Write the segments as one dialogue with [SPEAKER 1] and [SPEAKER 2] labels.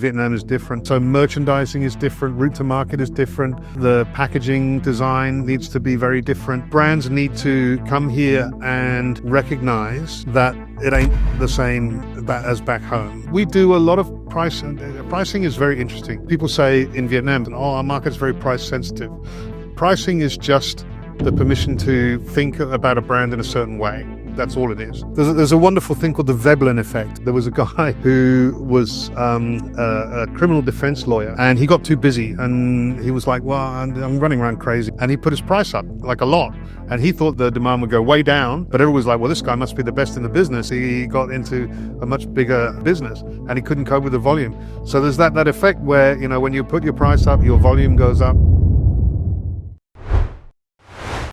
[SPEAKER 1] Vietnam is different. So merchandising is different, route to market is different, the packaging design needs to be very different. Brands need to come here and recognize that it ain't the same as back home. We do a lot of pricing. Pricing is very interesting. People say in Vietnam, oh, our market's very price sensitive. Pricing is just the permission to think about a brand in a certain way. That's all it is. There's a wonderful thing called the Veblen effect. There was a guy who was a criminal defense lawyer, and he got too busy, and he was like, well, I'm running around crazy. And he put his price up, like a lot. And he thought the demand would go way down, but everyone was like, well, this guy must be the best in the business. He got into a much bigger business, and he couldn't cope with the volume. So there's that effect where, you know, when you put your price up, your volume goes up.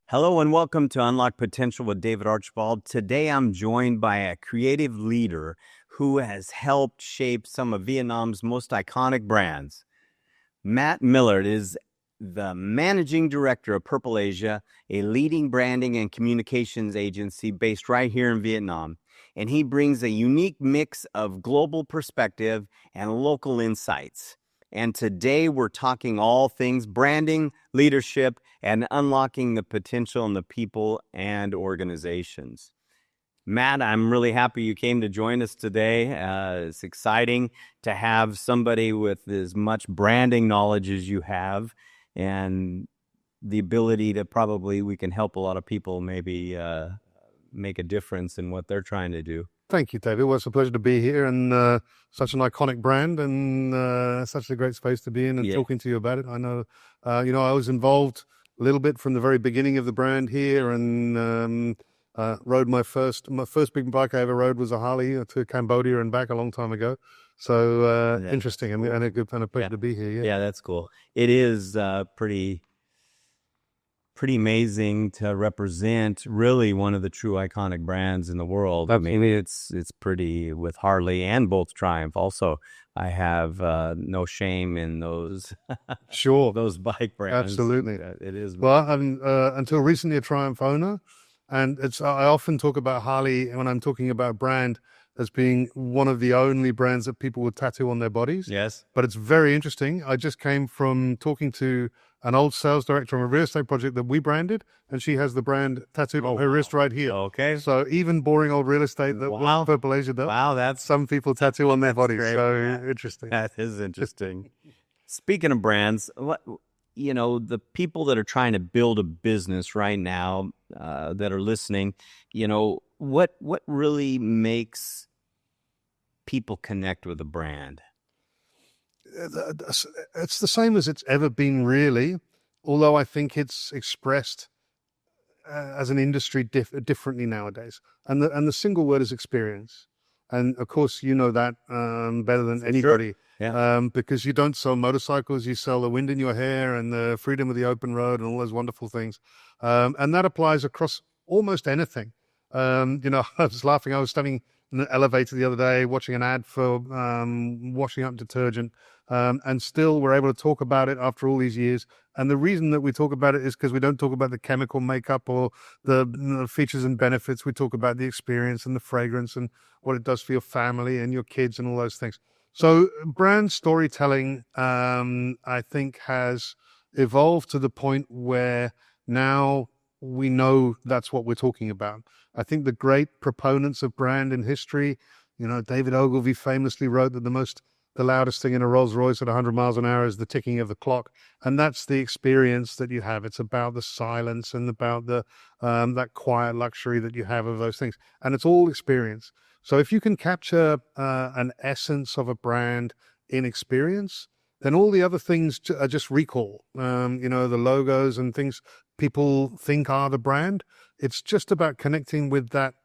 [SPEAKER 2] Hello and welcome to Unlock Potential with David Archibald. Today I'm joined by a creative leader who has helped shape some of Vietnam's most iconic brands. Matt Millard is the Managing Director of PurpleAsia, a leading branding and communications agency based right here in Vietnam. And he brings a unique mix of global perspective and local insights. And today we're talking all things branding, leadership, and unlocking the potential in the people and organizations. Matt, I'm really happy you came to join us today. It's exciting to have somebody with as much branding knowledge as you have, and the ability to we can help a lot of people maybe make a difference in what they're trying to do.
[SPEAKER 1] Thank you, David. Well, it's a pleasure to be here, and such an iconic brand, and such a great space to be in, and talking to you about it. I know, I was involved a little bit from the very beginning of the brand here, and rode my first big bike I ever rode was a Harley to Cambodia and back a long time ago. So interesting, and a good kind of pleasure to be here.
[SPEAKER 2] Yeah, that's cool. It is pretty amazing to represent really one of the true iconic brands in the world.
[SPEAKER 1] Absolutely.
[SPEAKER 2] I mean, it's pretty with Harley and both Triumph. Also, I have no shame in those those bike brands.
[SPEAKER 1] Absolutely,
[SPEAKER 2] it is.
[SPEAKER 1] Well, I'm until recently a Triumph owner, and I often talk about Harley when I'm talking about brand as being one of the only brands that people would tattoo on their bodies.
[SPEAKER 2] Yes.
[SPEAKER 1] But it's very interesting. I just came from talking to an old sales director on a real estate project that we branded, and she has the brand tattooed on her wrist right here.
[SPEAKER 2] Okay.
[SPEAKER 1] So even boring old real estate that PurpleAsia does.
[SPEAKER 2] Wow, that's
[SPEAKER 1] some people tattoo on their bodies.
[SPEAKER 2] Great.
[SPEAKER 1] So interesting.
[SPEAKER 2] That is interesting. Speaking of brands, the people that are trying to build a business right now that are listening, what really makes people connect with a brand?
[SPEAKER 1] It's the same as it's ever been, really, although I think it's expressed as an industry differently nowadays. And the single word is experience. And of course, you know that better than anybody.
[SPEAKER 2] Sure. Yeah.
[SPEAKER 1] Because you don't sell motorcycles, you sell the wind in your hair and the freedom of the open road and all those wonderful things. And that applies across almost anything. I was laughing. I was standing in the elevator the other day watching an ad for washing up detergent, and still we're able to talk about it after all these years. And the reason that we talk about it is because we don't talk about the chemical makeup or the features and benefits. We talk about the experience and the fragrance and what it does for your family and your kids and all those things. So brand storytelling, I think, has evolved to the point where now we know that's what we're talking about. I think the great proponents of brand in history, David Ogilvy famously wrote that the loudest thing in a Rolls Royce at 100 miles an hour is the ticking of the clock. And that's the experience that you have. It's about the silence and about the that quiet luxury that you have of those things. And it's all experience. So if you can capture an essence of a brand in experience, then all the other things are just recall. The logos and things people think are the brand. It's just about connecting with that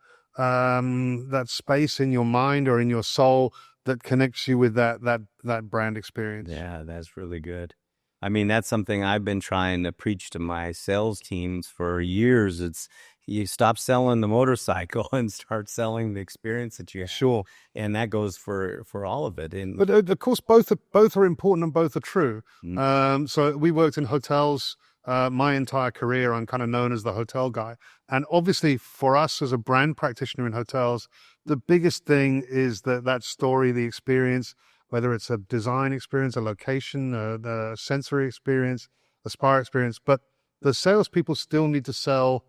[SPEAKER 1] space in your mind or in your soul that connects you with that brand experience.
[SPEAKER 2] Yeah, that's really good. I mean, that's something I've been trying to preach to my sales teams for years. It's you stop selling the motorcycle and start selling the experience that you have.
[SPEAKER 1] Sure.
[SPEAKER 2] And that goes for all of it.
[SPEAKER 1] But of course, both are important and both are true. So we worked in hotels my entire career. I'm kind of known as the hotel guy. And obviously for us as a brand practitioner in hotels, the biggest thing is that story, the experience. whether it's a design experience, a location, the sensory experience, a spa experience. But the salespeople still need to sell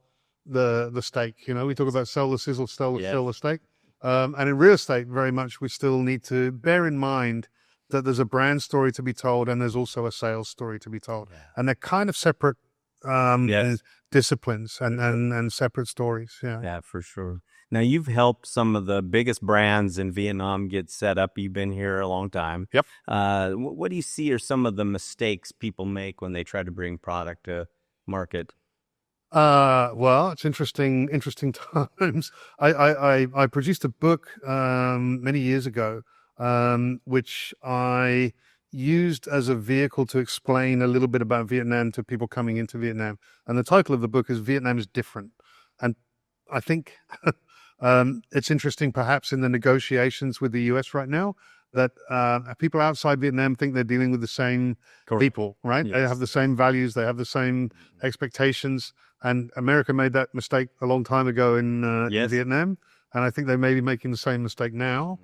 [SPEAKER 1] the steak. You know, we talk about sell the sizzle, sell the steak. And in real estate, very much, we still need to bear in mind that there's a brand story to be told and there's also a sales story to be told. Yeah. And they're kind of separate disciplines and separate stories.
[SPEAKER 2] Yeah, for sure. Now, you've helped some of the biggest brands in Vietnam get set up. You've been here a long time.
[SPEAKER 1] Yep.
[SPEAKER 2] What do you see are some of the mistakes people make when they try to bring product to market?
[SPEAKER 1] Well, it's interesting times. I produced a book many years ago, which I used as a vehicle to explain a little bit about Vietnam to people coming into Vietnam. And the title of the book is Vietnam is Different. And I think it's interesting, perhaps in the negotiations with the US right now, that people outside Vietnam think they're dealing with the same people, right? Yes. They have the same values, they have the same expectations. And America made that mistake a long time ago in Vietnam. And I think they may be making the same mistake now.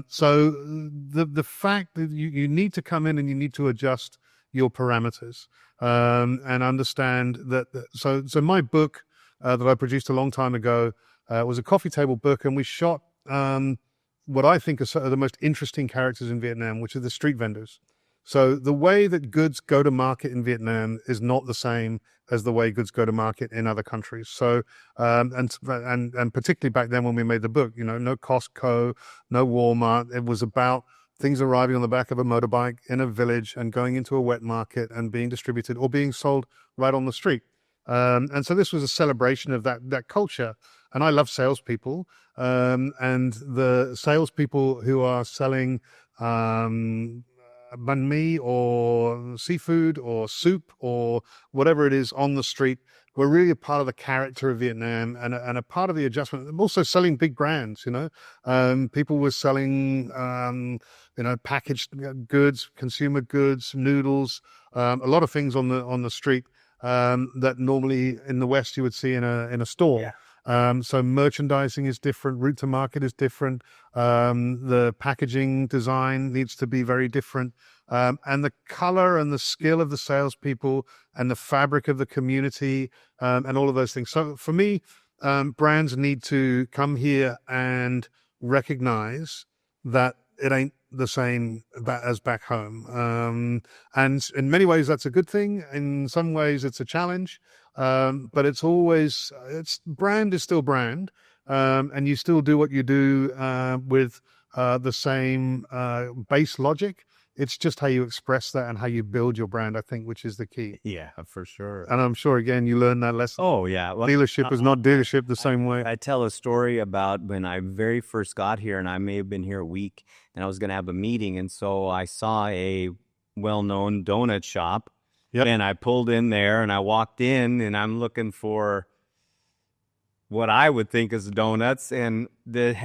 [SPEAKER 1] So the fact that you need to come in and you need to adjust your parameters and understand that. So my book that I produced a long time ago was a coffee table book, and we shot what I think are the most interesting characters in Vietnam, which are the street vendors. So the way that goods go to market in Vietnam is not the same as the way goods go to market in other countries. So, and particularly back then when we made the book, you know, no Costco, no Walmart. It was about things arriving on the back of a motorbike in a village and going into a wet market and being distributed or being sold right on the street. And so this was a celebration of that culture. And I love salespeople, and the salespeople who are selling banh mi or seafood or soup or whatever it is on the street were really a part of the character of Vietnam and a part of the adjustment. I'm also selling big brands, you know. People were selling, you know, packaged goods, consumer goods, noodles, a lot of things on the street that normally in the West you would see in a store. Yeah. So merchandising is different, route to market is different, the packaging design needs to be very different, and the color and the skill of the salespeople and the fabric of the community, and all of those things. So for me, brands need to come here and recognize that it ain't the same as back home. And in many ways, that's a good thing. In some ways, it's a challenge. But it's brand is still brand. And you still do what you do, with, the same, base logic. It's just how you express that and how you build your brand, I think, which is the key.
[SPEAKER 2] Yeah, for sure.
[SPEAKER 1] And I'm sure, again, you learned that lesson.
[SPEAKER 2] Oh, yeah. Well,
[SPEAKER 1] dealership is not dealership the same way.
[SPEAKER 2] I tell a story about when I very first got here, and I may have been here a week, and I was going to have a meeting. And so I saw a well-known donut shop. Yep. And I pulled in there, and I walked in, and I'm looking for what I would think is donuts, and this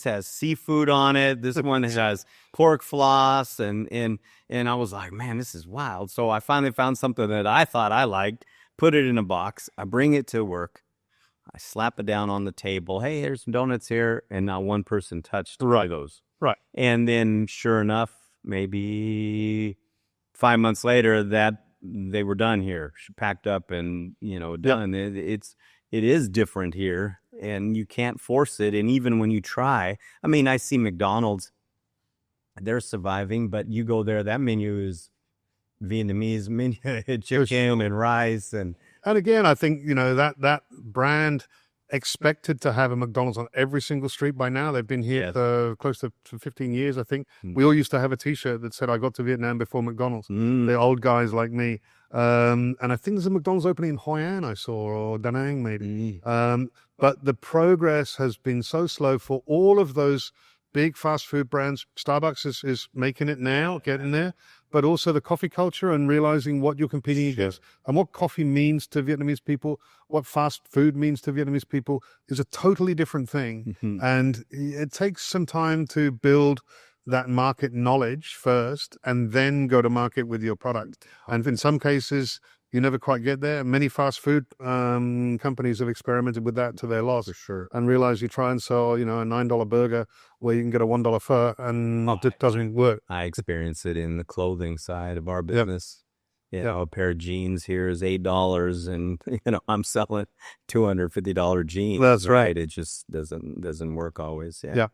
[SPEAKER 2] has seafood on it. This one has pork floss, and I was like, man, this is wild. So I finally found something that I thought I liked, put it in a box. I bring it to work. I slap it down on the table. Hey, there's some donuts here, and not one person touched those. Right. And then, sure enough, maybe 5 months later, that they were done here, packed up, and done. Yep. It is different here, and you can't force it. And even when you try, I mean, I see McDonald's, they're surviving, but you go there, that menu is Vietnamese menu, chicken and rice. And
[SPEAKER 1] again, I think, that brand expected to have a McDonald's on every single street by now. They've been here for close to 15 years, I think. We all used to have a T-shirt that said, I got to Vietnam before McDonald's. The old guys like me. And I think there's a McDonald's opening in Hoi An I saw, or Da Nang maybe. But the progress has been so slow for all of those big fast food brands. Starbucks is making it now, getting there. But also the coffee culture and realizing what you're competing against and what coffee means to Vietnamese people, what fast food means to Vietnamese people is a totally different thing. And it takes some time to build that market knowledge first and then go to market with your product. And in some cases, you never quite get there. Many fast food companies have experimented with that to their loss.
[SPEAKER 2] For sure.
[SPEAKER 1] And realize you try and sell, you know, a $9 burger where you can get a $1 pho, and it doesn't work.
[SPEAKER 2] I experience it in the clothing side of our business. You know, a pair of jeans here is $8, and you know I'm selling $250 jeans.
[SPEAKER 1] That's right.
[SPEAKER 2] It just doesn't work always.
[SPEAKER 1] Yeah.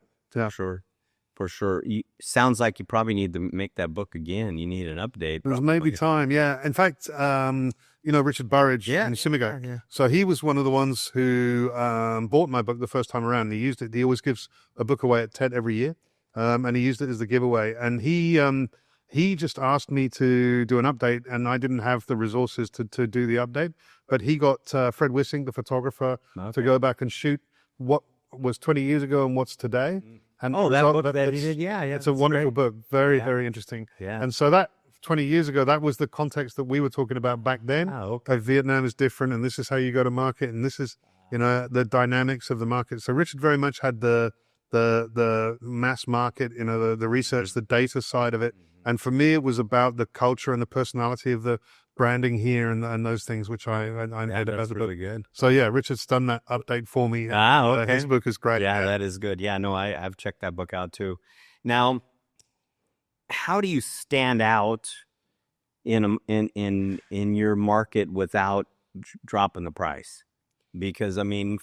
[SPEAKER 2] For sure. Sounds like you probably need to make that book again. You need an update.
[SPEAKER 1] There's maybe time. Yeah. In fact, you know, Richard Burridge in Simigo.
[SPEAKER 2] Yeah.
[SPEAKER 1] So he was one of the ones who bought my book the first time around. He used it. He always gives a book away at TED every year, and he used it as the giveaway. And he just asked me to do an update, and I didn't have the resources to do the update. But he got Fred Wissing, the photographer, to go back and shoot what was 20 years ago and what's today. And
[SPEAKER 2] that book that he did,
[SPEAKER 1] it's a wonderful book, very interesting.
[SPEAKER 2] Yeah.
[SPEAKER 1] And so that 20 years ago, that was the context that we were talking about back then. Vietnam is different, and this is how you go to market, and this is, you know, the dynamics of the market. So Richard very much had the mass market, you know, the research, the data side of it. And for me, it was about the culture and the personality of the branding here and those things, which I had
[SPEAKER 2] that's really good.
[SPEAKER 1] So yeah, Richard's done that update for me.
[SPEAKER 2] Okay.
[SPEAKER 1] His book is great.
[SPEAKER 2] Yeah, that is good. Yeah, no, I've checked that book out too. Now, how do you stand out in your market without dropping the price? Because I mean,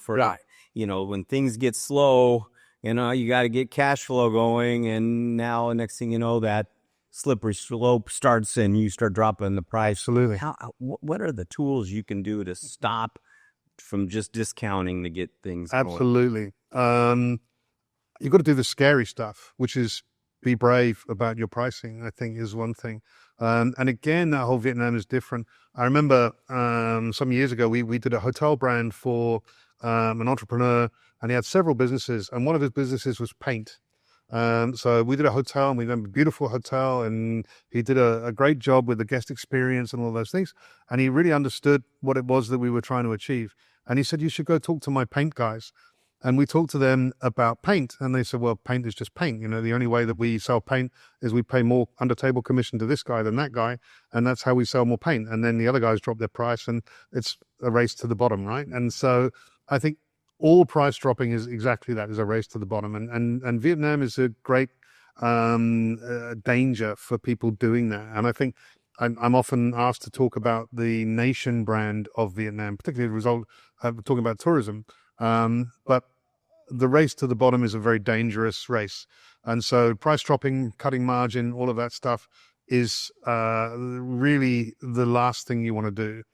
[SPEAKER 2] you know, when things get slow, you know, you got to get cash flow going, and now next thing you know, that slippery slope starts and you start dropping the price.
[SPEAKER 1] Absolutely.
[SPEAKER 2] What are the tools you can do to stop from just discounting to get things going?
[SPEAKER 1] Absolutely. You've got to do the scary stuff, which is be brave about your pricing, I think is one thing. And again, that whole Vietnam is different. I remember some years ago, we did a hotel brand for an entrepreneur, and he had several businesses, and one of his businesses was paint. So we did a hotel, and we did a beautiful hotel, and he did a great job with the guest experience and all those things. And he really understood what it was that we were trying to achieve. And he said, you should go talk to my paint guys. And we talked to them about paint, and they said, well, paint is just paint. You know, the only way that we sell paint is we pay more under-table commission to this guy than that guy, and that's how we sell more paint. And then the other guys drop their price, and it's a race to the bottom, right? And so I think all price dropping is exactly that, is a race to the bottom. And Vietnam is a great danger for people doing that. And I think I'm often asked to talk about the nation brand of Vietnam, particularly the result of talking about tourism. But the race to the bottom is a very dangerous race. And so price dropping, cutting margin, all of that stuff is really the last thing you want to do.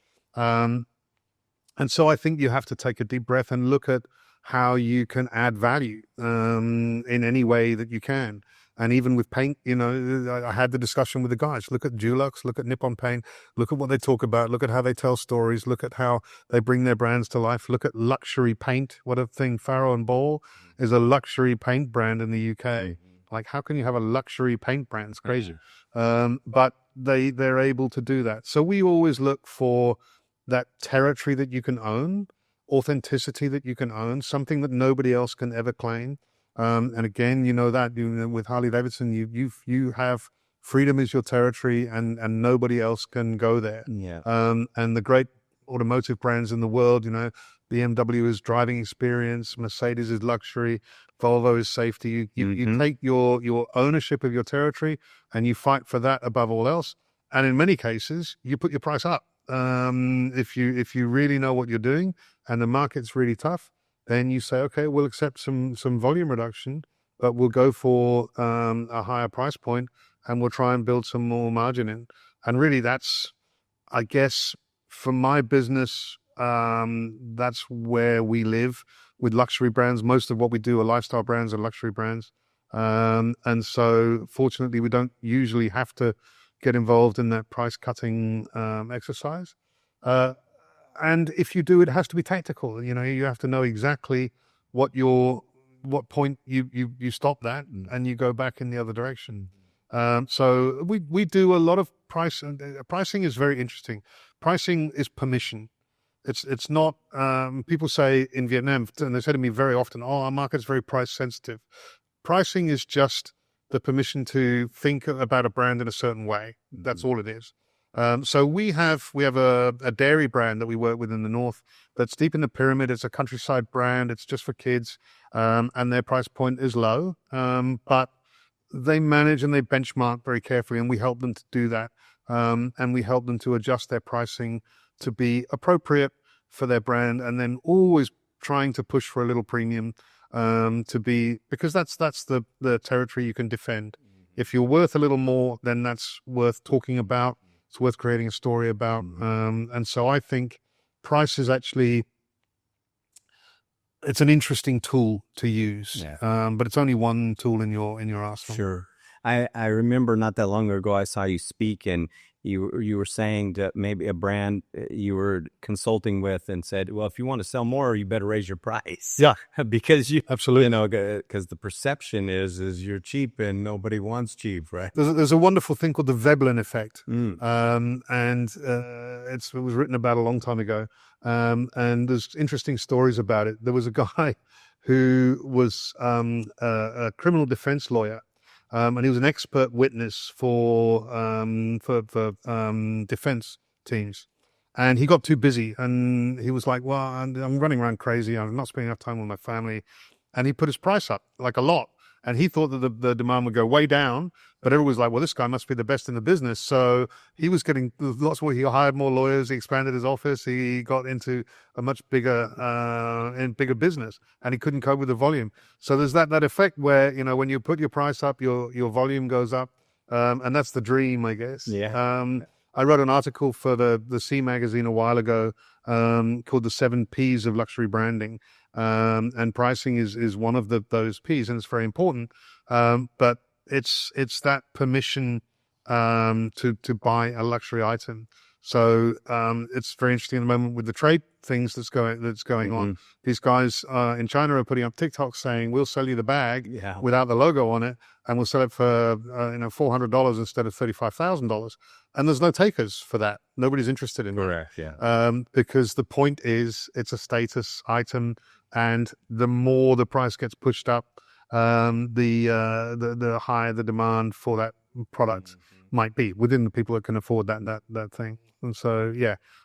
[SPEAKER 1] And so I think you have to take a deep breath and look at how you can add value in any way that you can. And even with paint, you know, I had the discussion with the guys. Look at Dulux, look at Nippon Paint, look at what they talk about, look at how they tell stories, look at how they bring their brands to life. Look at luxury paint. What a thing. Farrow and Ball is a luxury paint brand in the UK. Like, how can you have a luxury paint brand? It's crazy. But they're able to do that. So we always look for that territory that you can own, authenticity that you can own, something that nobody else can ever claim. And again, you know that with Harley Davidson, you have freedom is your territory, and nobody else can go there.
[SPEAKER 2] Yeah.
[SPEAKER 1] And the great automotive brands in the world, you know, BMW is driving experience, Mercedes is luxury, Volvo is safety. You take your ownership of your territory and you fight for that above all else. And in many cases, you put your price up. If you really know what you're doing and the market's really tough, then you say, okay, we'll accept some volume reduction, but we'll go for a higher price point, and we'll try and build some more margin in. And really, that's, I guess, for my business, that's where we live with luxury brands. Most of what we do are lifestyle brands and luxury brands. And so fortunately, we don't usually have to get involved in that price cutting exercise. And if you do, it has to be tactical. You know, you have to know exactly what point you stop that and you go back in the other direction. So we do a lot of pricing is very interesting. Pricing is permission. It's not, people say in Vietnam, and they say to me very often, oh, our market's very price sensitive. Pricing is just the permission to think about a brand in a certain way. That's all it is. So we have a dairy brand that we work with in the north that's deep in the pyramid. It's a countryside brand. It's just for kids, and their price point is low. But they manage and they benchmark very carefully, and we help them to do that. And we help them to adjust their pricing to be appropriate for their brand, and then always trying to push for a little premium to be, because that's the territory you can defend. If you're worth a little more, then that's worth talking about. It's worth creating a story about. And so I think price is actually, it's an interesting tool to use, but it's only one tool in your arsenal.
[SPEAKER 2] Sure. I remember not that long ago, I saw you speak, and you were saying that maybe a brand you were consulting with and said, well, if you want to sell more, you better raise your price.
[SPEAKER 1] Yeah,
[SPEAKER 2] because
[SPEAKER 1] absolutely.
[SPEAKER 2] Because the perception is you're cheap and nobody wants cheap, right?
[SPEAKER 1] There's a wonderful thing called the Veblen effect. And it was written about a long time ago. And there's interesting stories about it. There was a guy who was a criminal defense lawyer. And he was an expert witness for defense teams. And he got too busy, and he was like, well, I'm running around crazy. I'm not spending enough time with my family. And he put his price up, like a lot. And he thought that the demand would go way down, but everyone was like, well, this guy must be the best in the business. So he was getting lots more. He hired more lawyers. He expanded his office. He got into a much bigger business, and he couldn't cope with the volume. So there's that effect where, when you put your price up, your volume goes up. And that's the dream, I guess.
[SPEAKER 2] Yeah.
[SPEAKER 1] I wrote an article for the C magazine a while ago called The 7 Ps of Luxury Branding. And pricing is one of those P's, and it's very important. But it's that permission to buy a luxury item. So it's very interesting at the moment with the trade things that's going on. These guys in China are putting up TikToks saying, we'll sell you the bag without the logo on it, and we'll sell it for $400 instead of $35,000. And there's no takers for that. Nobody's interested in
[SPEAKER 2] it.
[SPEAKER 1] Yeah. Because the point is, it's a status item, and the more the price gets pushed up, the higher the demand for that product might be within the people that can afford that thing. And so,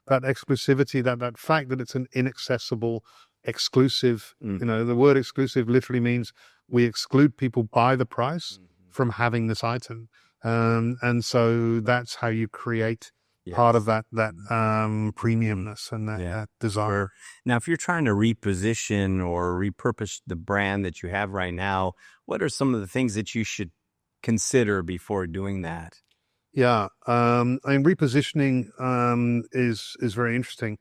[SPEAKER 1] that exclusivity, that fact that it's an inaccessible, exclusive, the word exclusive literally means we exclude people by the price from having this item. And so that's how you create part of that premiumness and that desire.
[SPEAKER 2] Now, if you're trying to reposition or repurpose the brand that you have right now, what are some of the things that you should consider before doing that?
[SPEAKER 1] Yeah, repositioning is very interesting.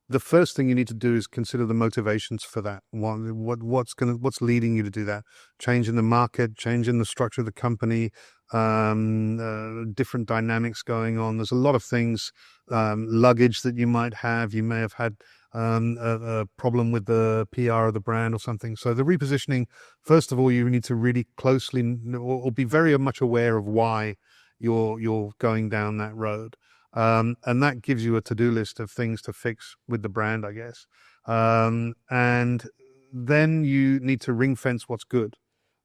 [SPEAKER 1] The first thing you need to do is consider the motivations for that. What's leading you to do that? Change in the market, change in the structure of the company, different dynamics going on. There's a lot of things, luggage that you might have. You may have had a problem with the PR of the brand or something. So the repositioning, first of all, you need to really closely or be very much aware of why you're going down that road. And that gives you a to-do list of things to fix with the brand, I guess. And then you need to ring fence what's good.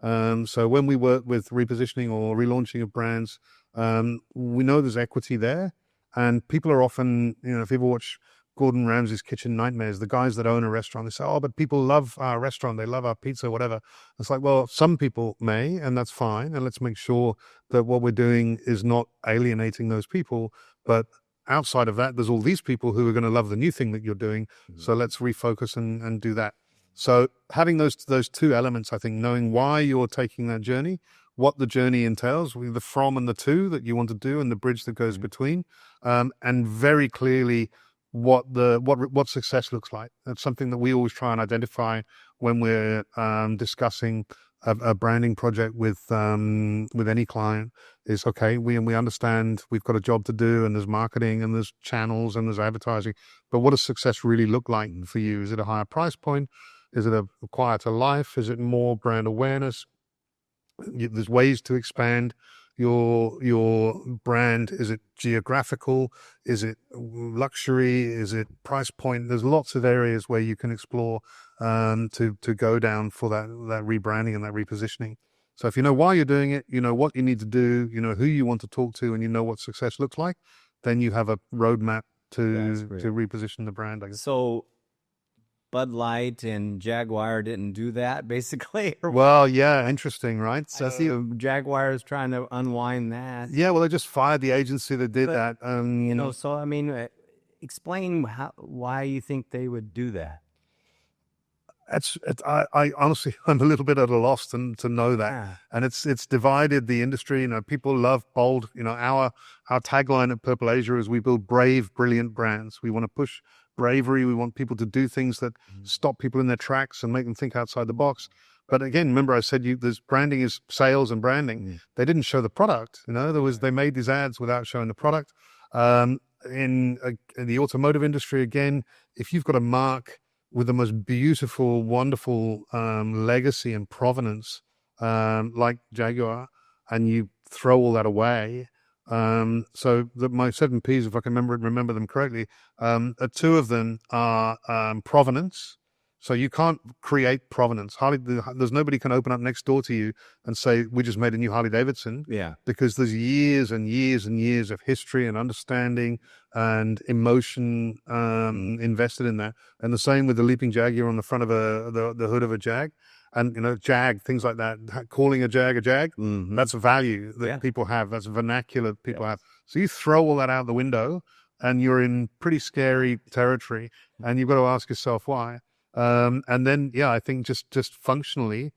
[SPEAKER 1] So when we work with repositioning or relaunching of brands, we know there's equity there, and people are often, if you ever watch Gordon Ramsay's Kitchen Nightmares, the guys that own a restaurant, they say, oh, but people love our restaurant, they love our pizza, whatever. It's like, well, some people may, and that's fine. And let's make sure that what we're doing is not alienating those people. But outside of that, there's all these people who are going to love the new thing that you're doing. So let's refocus and do that. So having those two elements, I think, knowing why you're taking that journey, what the journey entails, the from and the to that you want to do, and the bridge that goes between, and very clearly what success looks like. That's something that we always try and identify when we're discussing a branding project with any client. Is okay, we understand we've got a job to do, and there's marketing and there's channels and there's advertising, but what does success really look like for you? Is it a higher price point? Is it a quieter life? Is it more brand awareness? There's ways to expand your brand. Is it geographical? Is it luxury? Is it price point? There's lots of areas where you can explore to go down for that rebranding and that repositioning. So if you know why you're doing it, you know what you need to do, you know who you want to talk to, and you know what success looks like, then you have a roadmap
[SPEAKER 2] That's
[SPEAKER 1] to
[SPEAKER 2] great.
[SPEAKER 1] reposition the brand, I guess.
[SPEAKER 2] So Bud Light and Jaguar didn't do that, basically.
[SPEAKER 1] Well, yeah, interesting, right?
[SPEAKER 2] I see Jaguar is trying to unwind that.
[SPEAKER 1] Yeah, well, they just fired the agency that did
[SPEAKER 2] But,
[SPEAKER 1] that.
[SPEAKER 2] So I mean, explain why you think they would do that.
[SPEAKER 1] I honestly, I'm a little bit at a loss to know that.
[SPEAKER 2] Yeah.
[SPEAKER 1] And it's divided the industry. You know, people love bold. You know, our tagline at PurpleAsia is we build brave, brilliant brands. We want to push bravery. We want people to do things that stop people in their tracks and make them think outside the box. But again, remember I said this branding is sales and branding. They didn't show the product. You know, they made these ads without showing the product. In the automotive industry, again, if you've got a mark with the most beautiful, wonderful legacy and provenance, like Jaguar, and you throw all that away. So my 7 Ps, if I can remember them correctly, 2 of them are provenance. So you can't create provenance. There's nobody can open up next door to you and say, we just made a new Harley Davidson.
[SPEAKER 2] Yeah.
[SPEAKER 1] Because there's years and years and years of history and understanding and emotion invested in that. And the same with the leaping Jaguar on the front of the hood of a Jag. And, you know, Jag, things like that, calling a Jag, that's a value that people have. That's a vernacular people have. So you throw all that out the window and you're in pretty scary territory, and you've got to ask yourself why. And then, I think just functionally,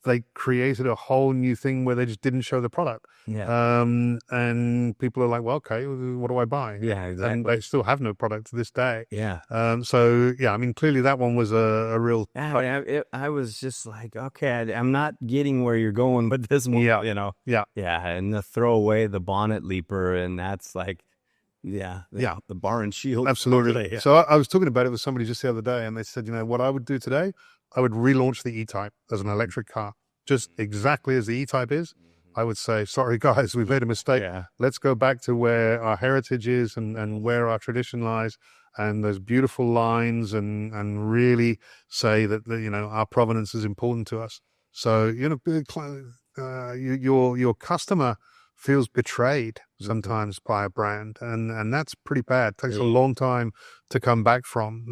[SPEAKER 1] they created a whole new thing where they just didn't show the product.
[SPEAKER 2] Yeah.
[SPEAKER 1] And people are like, well, okay, what do I buy?
[SPEAKER 2] Yeah, exactly.
[SPEAKER 1] And they still have no product to this day.
[SPEAKER 2] Yeah.
[SPEAKER 1] So, I mean, clearly that one was a real...
[SPEAKER 2] I was just like, okay, I'm not getting where you're going with this one, you know?
[SPEAKER 1] Yeah.
[SPEAKER 2] Yeah, and the throw away the bonnet leaper, and that's like... the bar and shield.
[SPEAKER 1] Absolutely. So I was talking about it with somebody just the other day, and they said, you know, what I would do today, I would relaunch the E-Type as an electric car, just exactly as the E-Type is. I would say, sorry guys, we've made a mistake. Let's go back to where our heritage is and where our tradition lies, and those beautiful lines, and really say that you know, our provenance is important to us. So, you know, your customer feels betrayed sometimes by a brand, and that's pretty bad. It takes a long time to come back from.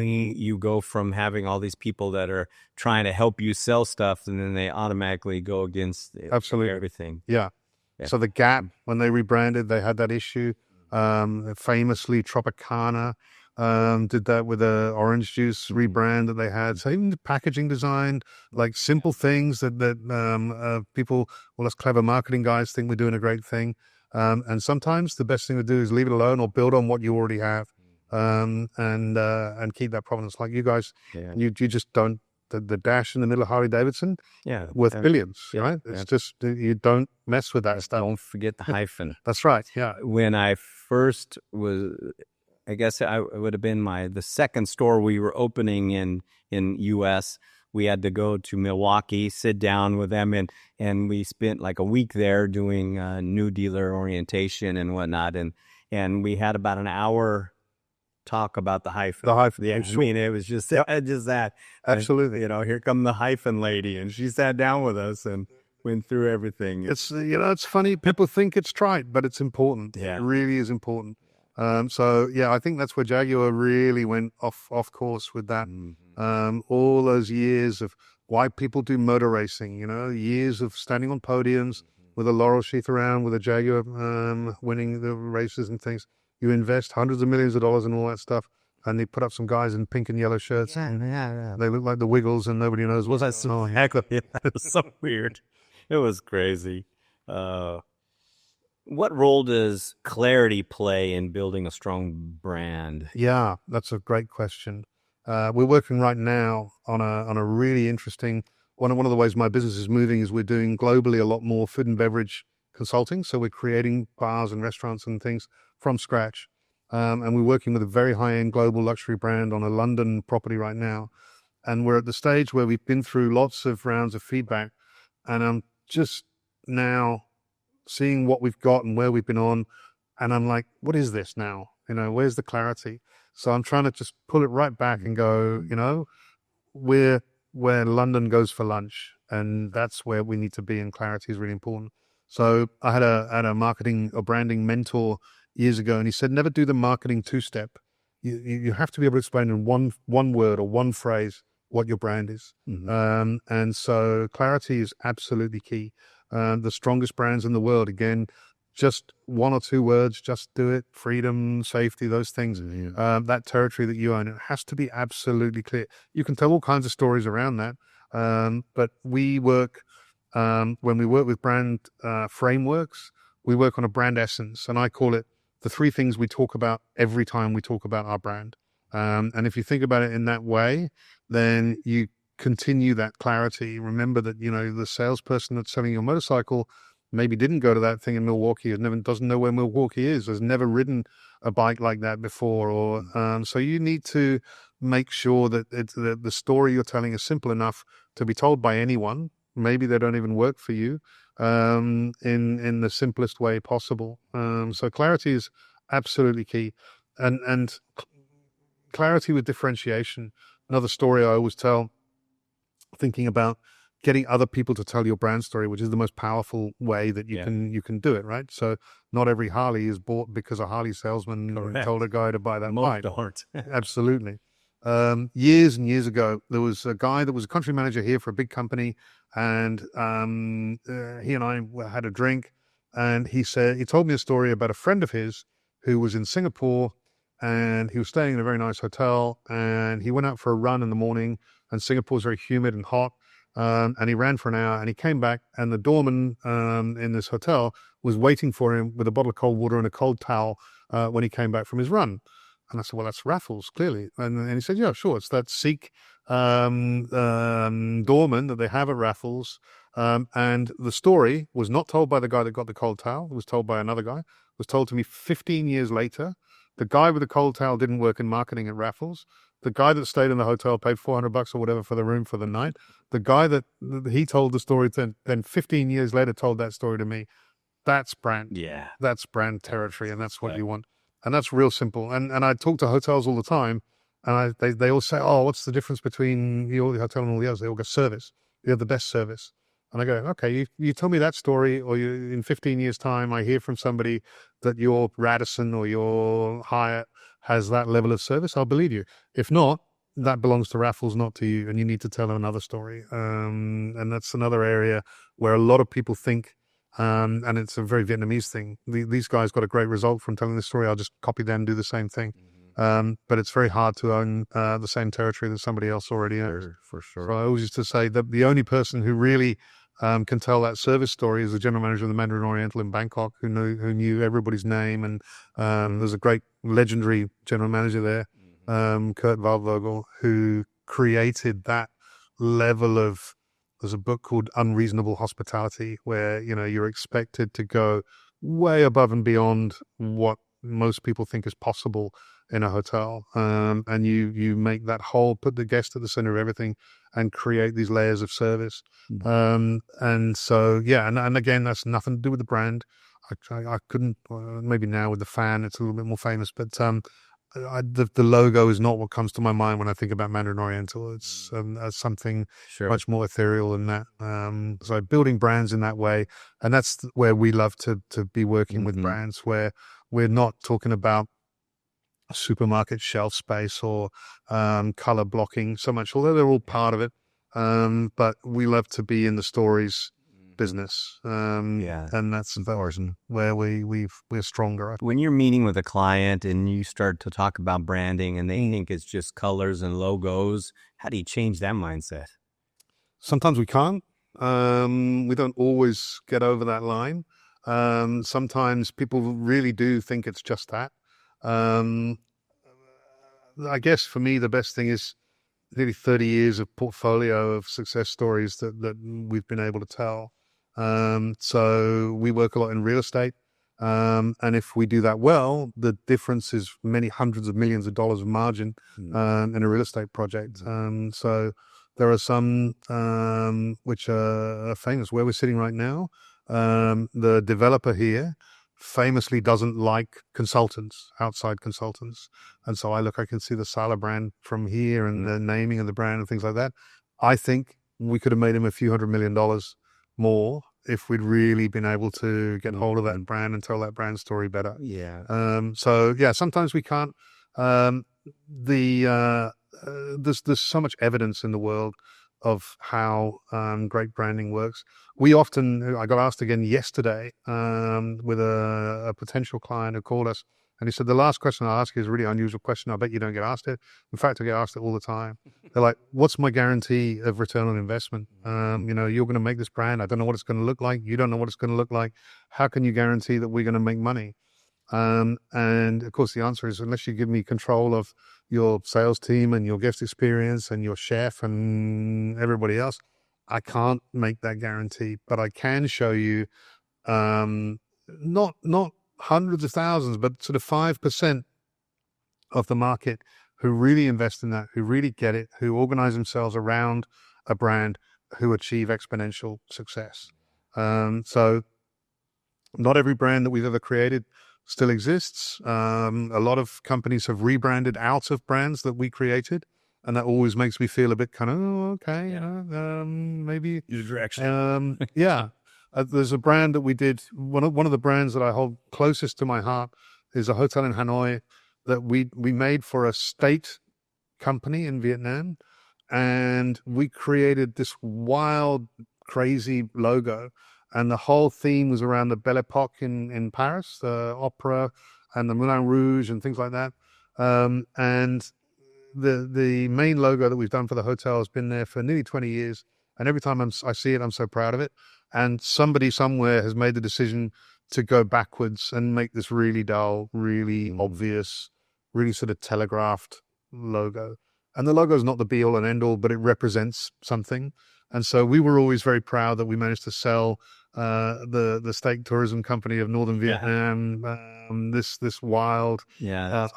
[SPEAKER 2] You go from having all these people that are trying to help you sell stuff, and then they automatically go against everything.
[SPEAKER 1] Yeah. So the Gap, when they rebranded, they had that issue. Famously, Tropicana did that with a orange juice rebrand that they had. So even the packaging design, like simple things that people, well, us clever marketing guys think we're doing a great thing. And sometimes the best thing to do is leave it alone or build on what you already have, and keep that provenance. Like you guys, you just don't, the dash in the middle of Harley Davidson, worth billions, right? It's just, you don't mess with that stuff.
[SPEAKER 2] Don't forget the hyphen.
[SPEAKER 1] That's right. Yeah.
[SPEAKER 2] When I first was, I guess it would have been the second store we were opening in U.S. We had to go to Milwaukee, sit down with them, and we spent like a week there doing new dealer orientation and whatnot, and we had about an hour talk about the hyphen.
[SPEAKER 1] The hyphen.
[SPEAKER 2] Yeah, I mean, it was just that.
[SPEAKER 1] Absolutely.
[SPEAKER 2] And, you know, here come the hyphen lady, and she sat down with us and went through everything.
[SPEAKER 1] It's, you know, it's funny. People think it's trite, but it's important.
[SPEAKER 2] Yeah.
[SPEAKER 1] It really is important. So I think that's where Jaguar really went off course with that. All those years of why people do motor racing, you know, years of standing on podiums with a laurel sheath around, with a Jaguar winning the races and things. You invest hundreds of millions of dollars in all that stuff, and they put up some guys in pink and yellow shirts.
[SPEAKER 2] Yeah.
[SPEAKER 1] They look like the Wiggles, and nobody knows what's
[SPEAKER 2] going on. It was so weird. It was crazy. What role does clarity play in building a strong brand?
[SPEAKER 1] Yeah, that's a great question. We're working right now on a really interesting one of the ways my business is moving is we're doing globally a lot more food and beverage consulting. So we're creating bars and restaurants and things from scratch. And we're working with a very high-end global luxury brand on a London property right now. And we're at the stage where we've been through lots of rounds of feedback, and I'm just now seeing what we've got and where we've been on. And I'm like, what is this now? You know, where's the clarity? So I'm trying to just pull it right back and go, you know, we're where London goes for lunch, and that's where we need to be, and clarity is really important. So I had a marketing or branding mentor years ago, and he said, never do the marketing two-step. You have to be able to explain in one word or one phrase what your brand is. And so clarity is absolutely key. The strongest brands in the world, again, just one or two words, just do it. Freedom, safety, those things. That territory that you own, it has to be absolutely clear. You can tell all kinds of stories around that. But we work, when we work with brand frameworks, we work on a brand essence. And I call it the three things we talk about every time we talk about our brand. And if you think about it in that way, then you continue that clarity. Remember that, the salesperson that's selling your motorcycle maybe didn't go to that thing in Milwaukee, doesn't know where Milwaukee is, has never ridden a bike like that before. Or so you need to make sure that the story you're telling is simple enough to be told by anyone. Maybe they don't even work for you, in the simplest way possible. So clarity is absolutely key, and clarity with differentiation. Another story I always tell, thinking about getting other people to tell your brand story, which is the most powerful way that you can do it, right? So not every Harley is bought because a Harley salesman told a guy to buy that bike. Absolutely. Years and years ago, there was a guy that was a country manager here for a big company, and he and I had a drink, and he told me a story about a friend of his who was in Singapore, and he was staying in a very nice hotel, and he went out for a run in the morning, and Singapore's very humid and hot. And he ran for an hour, and he came back, and the doorman in this hotel was waiting for him with a bottle of cold water and a cold towel when he came back from his run. And I said, well, that's Raffles, clearly. And he said, yeah, sure. It's that Sikh doorman that they have at Raffles. And the story was not told by the guy that got the cold towel. It was told by another guy. It was told to me 15 years later. The guy with the cold towel didn't work in marketing at Raffles. The guy that stayed in the hotel paid $400 or whatever for the room for the night. The guy that he told the story then 15 years later told that story to me. That's brand.
[SPEAKER 2] Yeah.
[SPEAKER 1] That's brand territory, and that's what you want. And that's real simple. And I talk to hotels all the time, and they all say, oh, what's the difference between your hotel and all the others? They all go, service. You have the best service. And I go, okay, you tell me that story, or in 15 years' time, I hear from somebody that your Radisson or your Hyatt has that level of service, I'll believe you. If not, that belongs to Raffles, not to you, and you need to tell another story. And that's another area where a lot of people think, and it's a very Vietnamese thing. These guys got a great result from telling this story. I'll just copy them, do the same thing. But it's very hard to own the same territory that somebody else already owns.
[SPEAKER 2] For sure.
[SPEAKER 1] So I always used to say that the only person who really can tell that service story is the general manager of the Mandarin Oriental in Bangkok, who knew everybody's name. And there's a great legendary general manager there, Kurt Waldvogel, who created that level of. There's a book called Unreasonable Hospitality, where you're expected to go way above and beyond what most people think is possible in a hotel, and you make that whole, put the guest at the center of everything, and create these layers of service. And so and again, that's nothing to do with the brand. I couldn't, maybe now with the fan it's a little bit more famous, but the logo is not what comes to my mind when I think about Mandarin Oriental. It's something much more ethereal than that. So building brands in that way, and that's where we love to be working with brands, where we're not talking about supermarket shelf space or color blocking so much, although they're all part of it. But we love to be in the stories business. And that's where we're stronger.
[SPEAKER 2] When you're meeting with a client and you start to talk about branding and they think it's just colors and logos, how do you change that mindset?
[SPEAKER 1] Sometimes we can't. We don't always get over that line. Sometimes people really do think it's just that. I guess for me, the best thing is nearly 30 years of portfolio of success stories that we've been able to tell. So we work a lot in real estate. And if we do that well, the difference is many hundreds of millions of dollars of margin in a real estate project. So there are some which are famous. Where we're sitting right now, the developer here famously doesn't like outside consultants. And so I can see the Sala brand from here and the naming of the brand and things like that. I think we could have made him a few $100 million more if we'd really been able to get hold of that brand and tell that brand story better.
[SPEAKER 2] Yeah.
[SPEAKER 1] So yeah, sometimes we can't. There's so much evidence in the world of how great branding works. I got asked again yesterday with a potential client who called us, and he said, the last question I ask you is a really unusual question. I bet you don't get asked it. In fact, I get asked it all the time. They're like, what's my guarantee of return on investment? You're going to make this brand. I don't know what it's going to look like. You don't know what it's going to look like. How can you guarantee that we're going to make money? And of course, the answer is, unless you give me control of your sales team and your guest experience and your chef and everybody else, I can't make that guarantee. But I can show you, not hundreds of thousands, but sort of 5% of the market who really invest in that, who really get it, who organize themselves around a brand, who achieve exponential success. So not every brand that we've ever created still exists. A lot of companies have rebranded out of brands that we created, and that always makes me feel a bit kind of, okay, maybe.
[SPEAKER 2] Your direction.
[SPEAKER 1] Yeah. There's a brand that we did, one of the brands that I hold closest to my heart is a hotel in Hanoi that we made for a state company in Vietnam. And we created this wild, crazy logo. And the whole theme was around the Belle Epoque in Paris, the opera and the Moulin Rouge and things like that. And the main logo that we've done for the hotel has been there for nearly 20 years. And every time I see it, I'm so proud of it. And somebody somewhere has made the decision to go backwards and make this really dull, really obvious, really sort of telegraphed logo. And the logo is not the be all and end all, but it represents something. And so we were always very proud that we managed to sell the state tourism company of Northern Vietnam this wild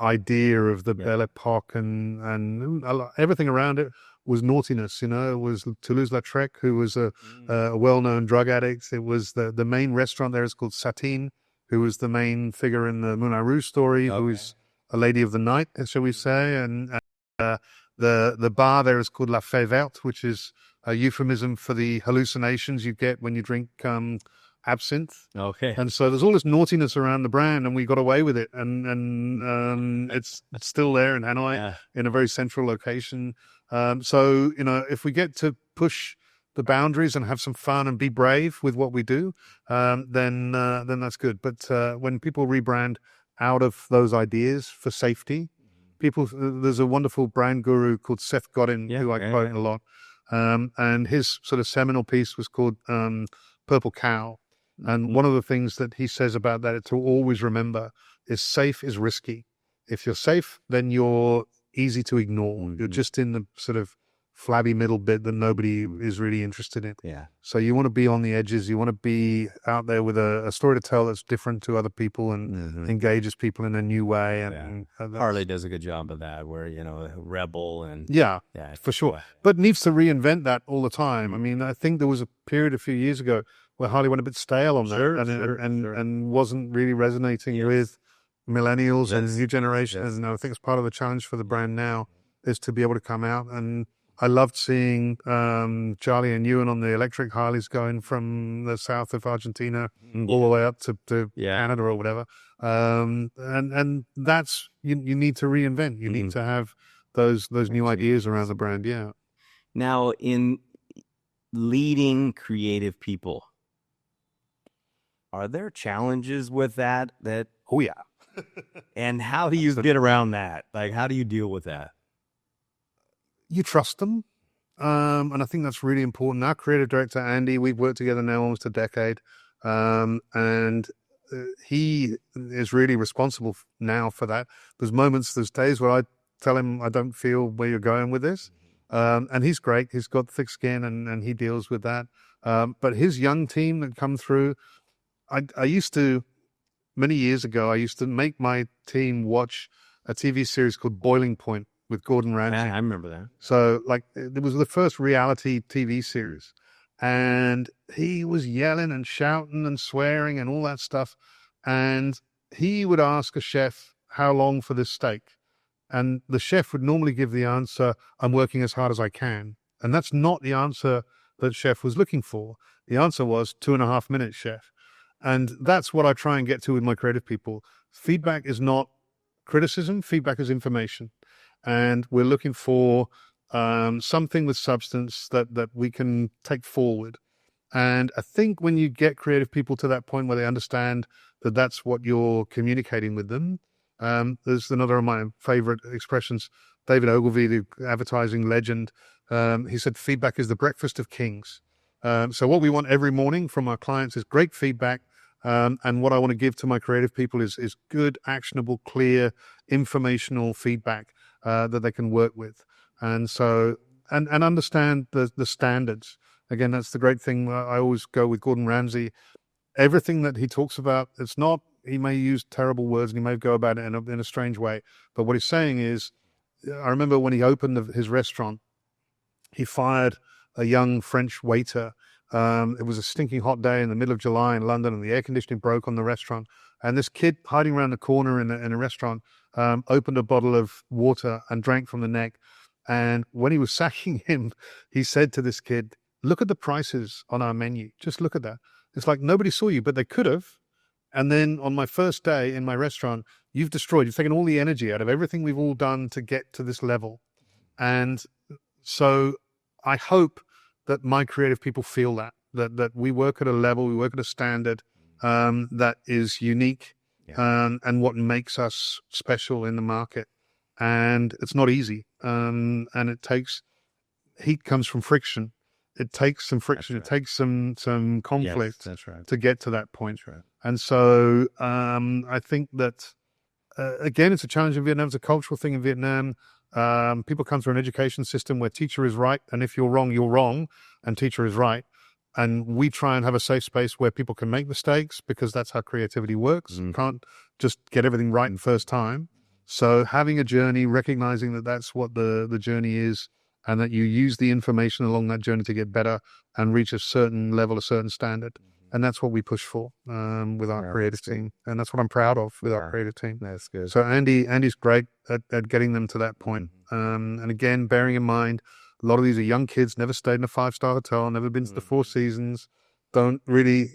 [SPEAKER 1] idea of the Belle Epoque, and everything around it was naughtiness. It was Toulouse-Lautrec, who was a well-known drug addict. It was the main restaurant there is called Satine, who was the main figure in the Moulin Rouge story, who is a lady of the night, shall we say, and the bar there is called La Fée Verte, which is a euphemism for the hallucinations you get when you drink absinthe.
[SPEAKER 2] Okay.
[SPEAKER 1] And so there's all this naughtiness around the brand, and we got away with it. And it's still there in Hanoi in a very central location. So, if we get to push the boundaries and have some fun and be brave with what we do, then that's good. But when people rebrand out of those ideas for safety, there's a wonderful brand guru called Seth Godin, who I quote a lot. And his sort of seminal piece was called Purple Cow. And one of the things that he says about that to always remember is safe is risky. If you're safe, then you're easy to ignore. You're just in the sort of flabby middle bit that nobody is really interested in.
[SPEAKER 2] Yeah.
[SPEAKER 1] So you want to be on the edges. You want to be out there with a story to tell that's different to other people and engages people in a new way. And
[SPEAKER 2] Harley does a good job of that, where, rebel and
[SPEAKER 1] for sure. But needs to reinvent that all the time. I mean, I think there was a period a few years ago where Harley went a bit stale on that and wasn't really resonating with millennials and new generations. And I think it's part of the challenge for the brand now is to be able to come out. And I loved seeing Charlie and Ewan on the electric Harleys going from the south of Argentina all the way up to Canada or whatever. And that's, you need to reinvent. You need to have those new ideas around the brand. Yeah.
[SPEAKER 2] Now, in leading creative people, are there challenges with that?
[SPEAKER 1] Oh, yeah.
[SPEAKER 2] And how do you get around that? Like, how do you deal with that?
[SPEAKER 1] You trust them. And I think that's really important. Our creative director, Andy, we've worked together now almost a decade. And he is really responsible now for that. There's days where I tell him, I don't feel where you're going with this. And he's great. He's got thick skin and he deals with that. But his young team that come through, I used to, many years ago, I used to make my team watch a TV series called Boiling Point with Gordon Ramsay.
[SPEAKER 2] I remember that.
[SPEAKER 1] So, it was the first reality TV series. And he was yelling and shouting and swearing and all that stuff. And he would ask a chef, how long for this steak? And the chef would normally give the answer, I'm working as hard as I can. And that's not the answer that chef was looking for. The answer was 2.5 minutes, chef. And that's what I try and get to with my creative people. Feedback is not criticism. Feedback is information. And we're looking for something with substance that we can take forward. And I think when you get creative people to that point where they understand that that's what you're communicating with them, there's another of my favorite expressions. David Ogilvy, the advertising legend, he said, feedback is the breakfast of kings. So what we want every morning from our clients is great feedback. And what I want to give to my creative people is good, actionable, clear, informational feedback that they can work with. And so, and understand the standards. Again, that's the great thing. I always go with Gordon Ramsay. Everything that he talks about, it's not, he may use terrible words and he may go about it in a strange way. But what he's saying is, I remember when he opened his restaurant, he fired a young French waiter. It was a stinking hot day in the middle of July in London, and the air conditioning broke on the restaurant. And this kid hiding around the corner in a restaurant opened a bottle of water and drank from the neck. And when he was sacking him, he said to this kid, look at the prices on our menu. Just look at that. It's like nobody saw you, but they could have. And then on my first day in my restaurant, you've taken all the energy out of everything we've all done to get to this level. And so I hope that my creative people feel that we work at a level, we work at a standard that is unique, and what makes us special in the market. And it's not easy. And heat comes from friction. It takes some friction. Right. It takes some conflict to get to that point. Right. And so I think that, again, it's a challenge in Vietnam. It's a cultural thing in Vietnam. People come through an education system where teacher is right, and if you're wrong, and teacher is right. And we try and have a safe space where people can make mistakes, because that's how creativity works. You can't just get everything right the first time. So having a journey, recognizing that that's what the journey is, and that you use the information along that journey to get better and reach a certain level, a certain standard. And that's what we push for with our creative team. And that's what I'm proud of with our creative team.
[SPEAKER 2] That's good.
[SPEAKER 1] So Andy's great at getting them to that point. And again, bearing in mind, a lot of these are young kids, never stayed in a 5-star hotel, never been to the Four Seasons, don't really,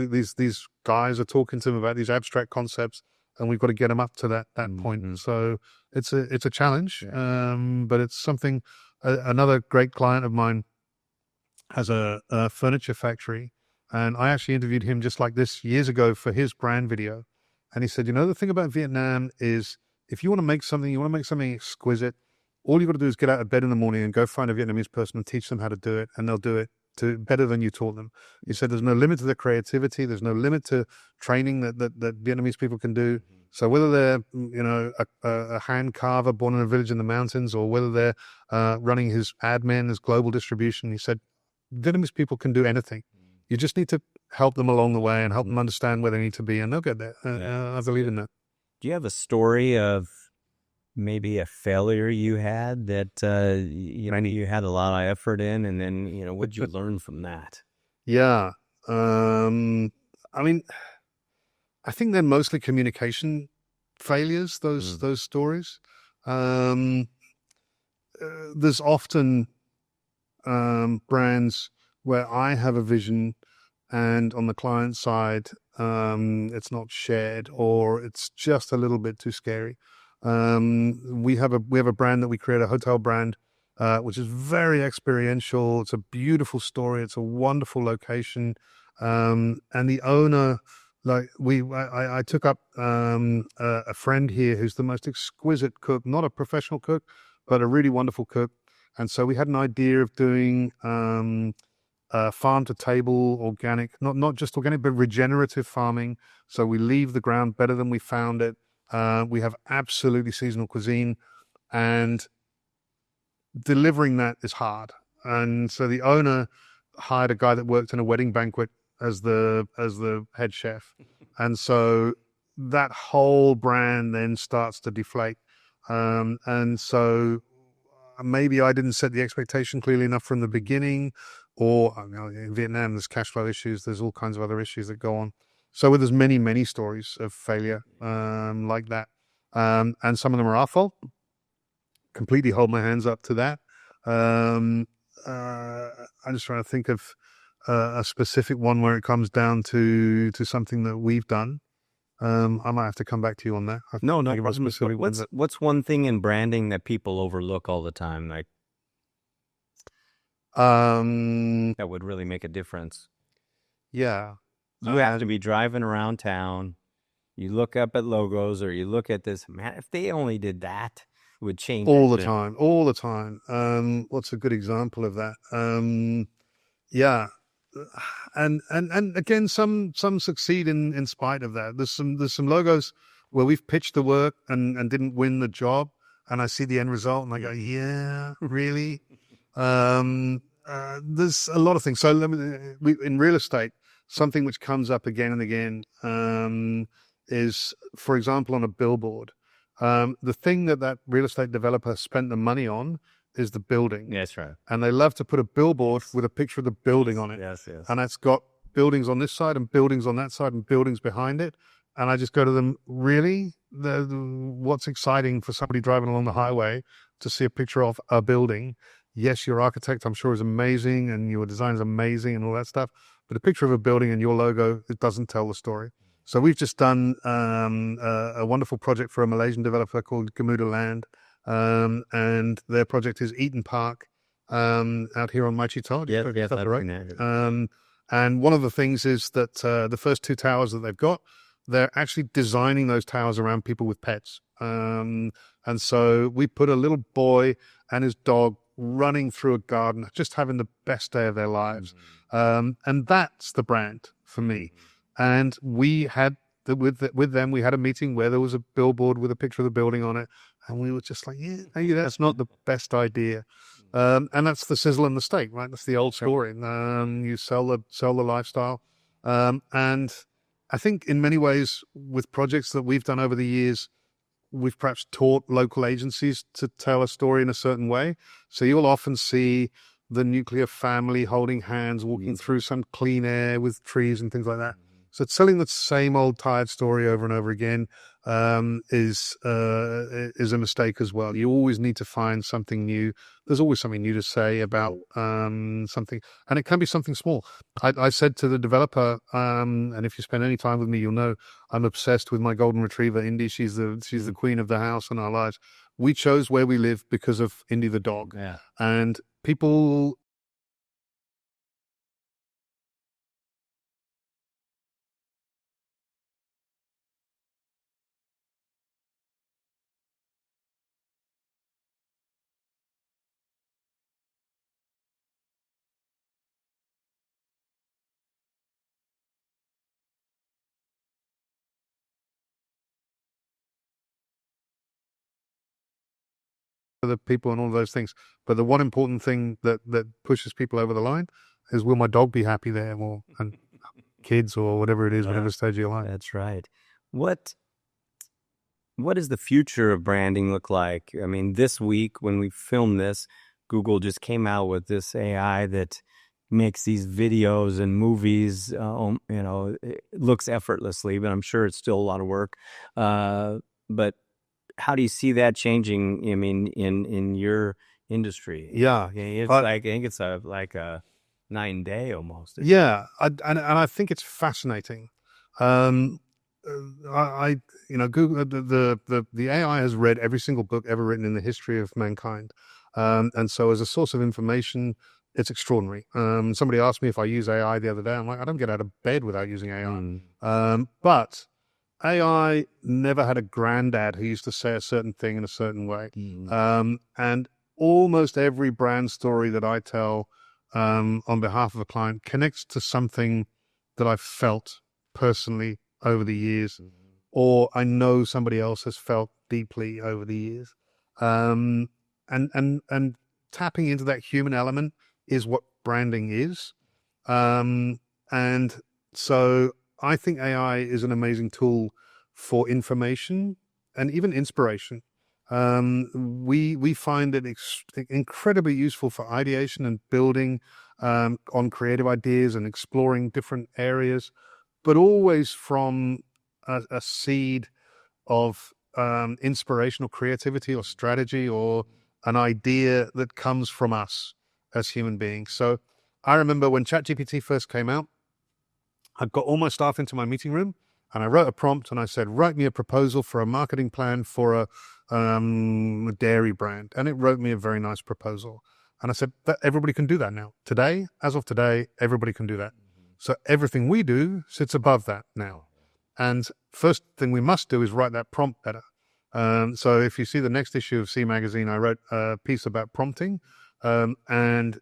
[SPEAKER 1] these guys are talking to them about these abstract concepts, and we've got to get them up to that point. So it's a challenge, but it's something. Another great client of mine has a furniture factory, and I actually interviewed him just like this years ago for his brand video. And he said, the thing about Vietnam is, if you want to make something exquisite, all you've got to do is get out of bed in the morning and go find a Vietnamese person and teach them how to do it, and they'll do it better than you taught them. He said there's no limit to their creativity, there's no limit to training that Vietnamese people can do. So whether they're a hand carver born in a village in the mountains, or whether they're running his admin, his global distribution, he said Vietnamese people can do anything. You just need to help them along the way and help them understand where they need to be, and they'll get there. I believe in that.
[SPEAKER 2] Do you have a story of maybe a failure you had that you had a lot of effort in, and then what did you learn from that?
[SPEAKER 1] Yeah, I think they're mostly communication failures. Those stories. There's often brands where I have a vision, and on the client side, it's not shared, or it's just a little bit too scary. We have a brand that we create, a hotel brand, which is very experiential. It's a beautiful story. It's a wonderful location. And the owner, I took up a friend here who's the most exquisite cook, not a professional cook, but a really wonderful cook. And so we had an idea of doing farm to table organic, not just organic, but regenerative farming. So we leave the ground better than we found it. We have absolutely seasonal cuisine, and delivering that is hard. And so the owner hired a guy that worked in a wedding banquet as the head chef. And so that whole brand then starts to deflate. And so maybe I didn't set the expectation clearly enough from the beginning, or in Vietnam, there's cash flow issues. There's all kinds of other issues that go on. So there's many, many stories of failure like that. And some of them are our fault. Completely hold my hands up to that. I'm just trying to think of a specific one where it comes down to something that we've done. I might have to come back to you on that.
[SPEAKER 2] No
[SPEAKER 1] Think of a
[SPEAKER 2] problem.
[SPEAKER 1] specific one
[SPEAKER 2] What's one thing in branding that people overlook all the time, like that would really make a difference?
[SPEAKER 1] Yeah.
[SPEAKER 2] You have to be driving around town. You look up at logos, or you look at this. Man, if they only did that, it would change
[SPEAKER 1] all the
[SPEAKER 2] everything.
[SPEAKER 1] time, all the time. What's a good example of that? Yeah, and again, some succeed in spite of that. There's some logos where we've pitched the work and didn't win the job, and I see the end result and I go, yeah, really. There's a lot of things. So in real estate, something which comes up again and again is, for example, on a billboard. The thing that real estate developer spent the money on is the building.
[SPEAKER 2] That's right.
[SPEAKER 1] And they love to put a billboard with a picture of the building on it.
[SPEAKER 2] Yes, yes.
[SPEAKER 1] And it's got buildings on this side and buildings on that side and buildings behind it. And I just go to them, really? What's exciting for somebody driving along the highway to see a picture of a building? Yes, your architect, I'm sure, is amazing and your design is amazing and all that stuff. But a picture of a building and your logo, it doesn't tell the story. So we've just done a wonderful project for a Malaysian developer called Gamuda Land. And their project is Eaton Park out here on Maichitol.
[SPEAKER 2] Yes, that's
[SPEAKER 1] right. And one of the things is that the first 2 towers that they've got, they're actually designing those towers around people with pets. And so we put a little boy and his dog running through a garden, just having the best day of their lives. And that's the brand for me. And we had, with them, we had a meeting where there was a billboard with a picture of the building on it. And we were just like, yeah, maybe that's not the best idea. And that's the sizzle and the steak, right? That's the old story. You sell the lifestyle. And I think in many ways with projects that we've done over the years, we've perhaps taught local agencies to tell a story in a certain way. So you'll often see the nuclear family holding hands, walking through some clean air with trees and things like that. So it's selling the same old tired story over and over again is a mistake as well. You always need to find something new. There's always something new to say about something, and it can be something small. I said to the developer, and if you spend any time with me, you'll know I'm obsessed with my golden retriever, Indy. She's the queen of the house in our lives. We chose where we live because of Indy the dog, and people. The people and all those things, but the one important thing that pushes people over the line is, will my dog be happy there, or and kids or whatever it is, whatever stage of your life.
[SPEAKER 2] That's right. What does the future of branding look like? I mean, this week when we filmed this, Google just came out with this AI that makes these videos and movies, it looks effortlessly, but I'm sure it's still a lot of work. But how do you see that changing? I mean, in your industry?
[SPEAKER 1] Yeah,
[SPEAKER 2] it's I think it's like a night and day almost.
[SPEAKER 1] Yeah, and I think it's fascinating. Google, the AI has read every single book ever written in the history of mankind, and so as a source of information, it's extraordinary. Somebody asked me if I use AI the other day. I'm like, I don't get out of bed without using AI. But AI never had a granddad who used to say a certain thing in a certain way. And almost every brand story that I tell on behalf of a client connects to something that I've felt personally over the years, or I know somebody else has felt deeply over the years. And tapping into that human element is what branding is. And so I think AI is an amazing tool for information and even inspiration. We find it incredibly useful for ideation and building on creative ideas and exploring different areas, but always from a seed of inspirational creativity or strategy or an idea that comes from us as human beings. So I remember when ChatGPT first came out, I got all my staff into my meeting room and I wrote a prompt and I said, write me a proposal for a marketing plan for a dairy brand. And it wrote me a very nice proposal. And I said, everybody can do that now. Today, as of today, everybody can do that. So everything we do sits above that now. And first thing we must do is write that prompt better. So if you see the next issue of C Magazine, I wrote a piece about prompting and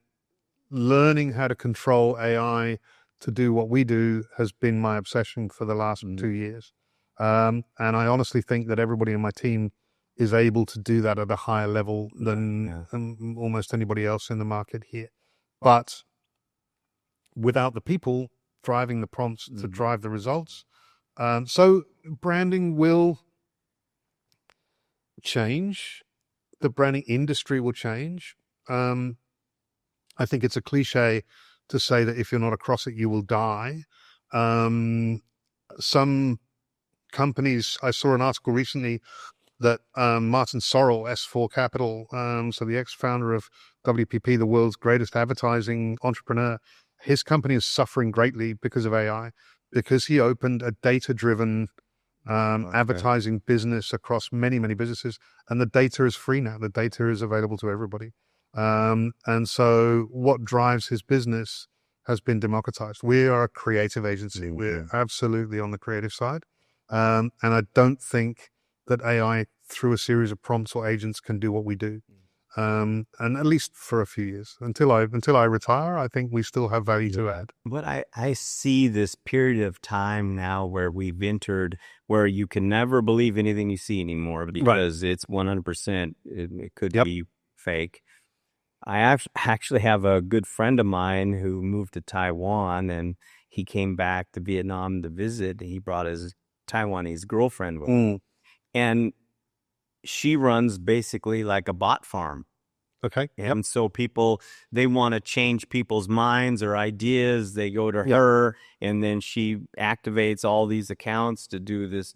[SPEAKER 1] learning how to control AI to do what we do has been my obsession for the last 2 years. And I honestly think that everybody in my team is able to do that at a higher level than almost anybody else in the market here. But without the people driving the prompts to drive the results. So branding will change. The branding industry will change. I think it's a cliche to say that if you're not across it, you will die. Some companies, I saw an article recently that Martin Sorrell, S4 Capital, so the ex-founder of WPP, the world's greatest advertising entrepreneur, his company is suffering greatly because of AI, because he opened a data-driven advertising business across many, many businesses, and the data is free now. The data is available to everybody. And so what drives his business has been democratized. We are a creative agency. We're absolutely on the creative side. And I don't think that AI through a series of prompts or agents can do what we do. And at least for a few years until I retire, I think we still have value to add.
[SPEAKER 2] But I see this period of time now where we've entered where you can never believe anything you see anymore because it's 100%. It could be fake. I actually have a good friend of mine who moved to Taiwan, and he came back to Vietnam to visit. He brought his Taiwanese girlfriend with him. And she runs basically like a bot farm.
[SPEAKER 1] Okay.
[SPEAKER 2] And so people, they want to change people's minds or ideas. They go to her, and then she activates all these accounts to do this.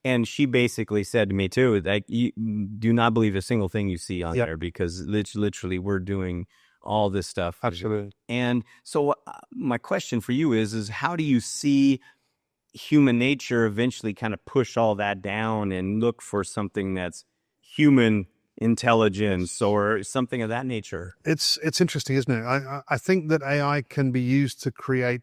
[SPEAKER 2] And she basically said to me too, like, you do not believe a single thing you see on there, because literally we're doing all this stuff.
[SPEAKER 1] Absolutely.
[SPEAKER 2] And so my question for you is how do you see human nature eventually kind of push all that down and look for something that's human intelligence or something of that nature?
[SPEAKER 1] It's interesting, isn't it? I think that AI can be used to create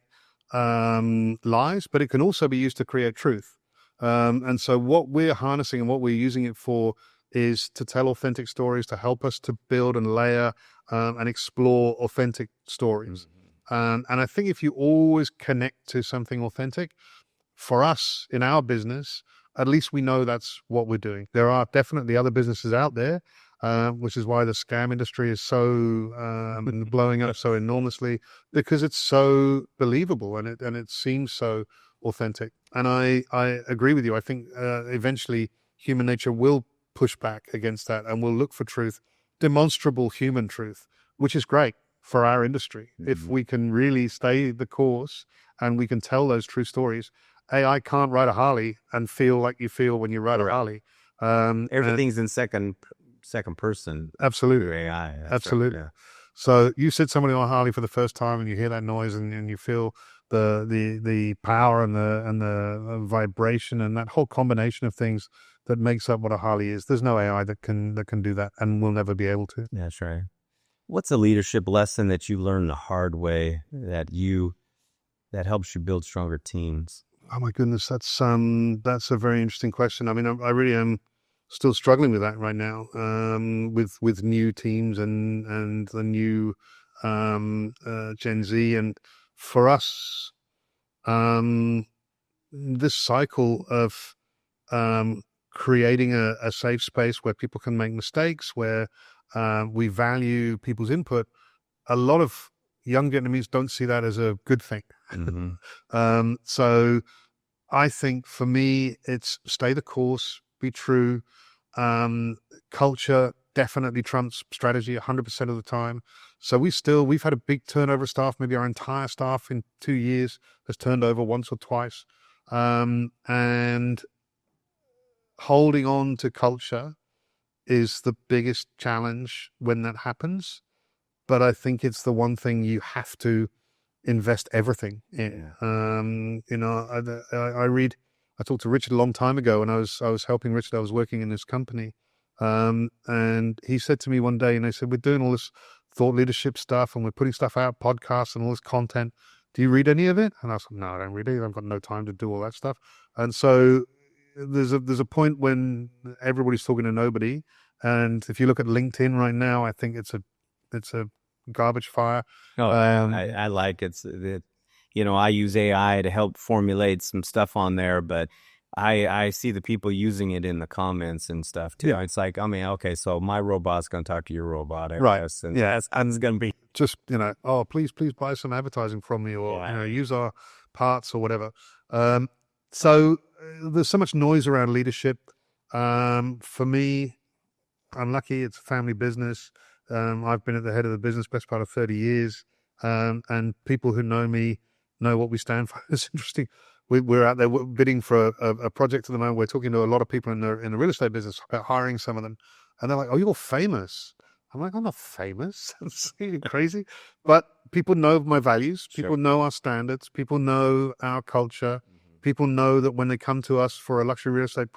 [SPEAKER 1] lies, but it can also be used to create truth. And so what we're harnessing and what we're using it for is to tell authentic stories, to help us to build and layer and explore authentic stories. And I think if you always connect to something authentic, for us in our business, at least we know that's what we're doing. There are definitely other businesses out there, which is why the scam industry is so blowing up so enormously, because it's so believable and it seems so authentic. And I agree with you. I think eventually human nature will push back against that and will look for truth, demonstrable human truth, which is great for our industry. If we can really stay the course and we can tell those true stories. AI can't ride a Harley and feel like you feel when you ride a Harley.
[SPEAKER 2] Everything's in second person.
[SPEAKER 1] Absolutely.
[SPEAKER 2] AI.
[SPEAKER 1] Absolutely. Right, yeah. So you sit somebody on a Harley for the first time and you hear that noise and you feel the power and the vibration and that whole combination of things that makes up what a Harley is. There's no AI that can do that, and will never be able to.
[SPEAKER 2] Yeah, that's right. What's a leadership lesson that you learned the hard way that helps you build stronger teams?
[SPEAKER 1] Oh my goodness, that's a very interesting question. I mean, I really am still struggling with that right now, with new teams and the new Gen Z. And for us, this cycle of creating a safe space where people can make mistakes, where we value people's input, a lot of young Vietnamese don't see that as a good thing. So I think for me, it's stay the course, be true. Culture definitely trumps strategy 100% of the time. So we've had a big turnover of staff. Maybe our entire staff in 2 years has turned over once or twice. And holding on to culture is the biggest challenge when that happens. but I think it's the one thing you have to invest everything in. You know, I talked to Richard a long time ago, and I was helping Richard. I was working in his company, and he said to me one day, and I said, we're doing all this thought leadership stuff, and we're putting stuff out, podcasts and all this content. Do you read any of it? And I said, no, I don't read it. I've got no time to do all that stuff. And so there's a point when everybody's talking to nobody. And if you look at LinkedIn right now, I think it's a garbage fire.
[SPEAKER 2] I like it. You know, I use AI to help formulate some stuff on there, but I see the people using it in the comments and stuff too. Yeah. It's like, I mean, okay, so my robot's going to talk to your robot, I guess, and
[SPEAKER 1] yeah,
[SPEAKER 2] it's going to be
[SPEAKER 1] just, you know, oh, please buy some advertising from me, or you know, use our parts or whatever. So there's so much noise around leadership. For me, I'm lucky. It's a family business. I've been at the head of the business best part of 30 years, and people who know me know what we stand for. It's interesting. We're out there bidding for a project at the moment. We're talking to a lot of people in the real estate business about hiring some of them, and they're like, "Oh, you're famous." I'm like, "I'm not famous." It's crazy, but people know my values. People know our standards. People know our culture. People know that when they come to us for a luxury real estate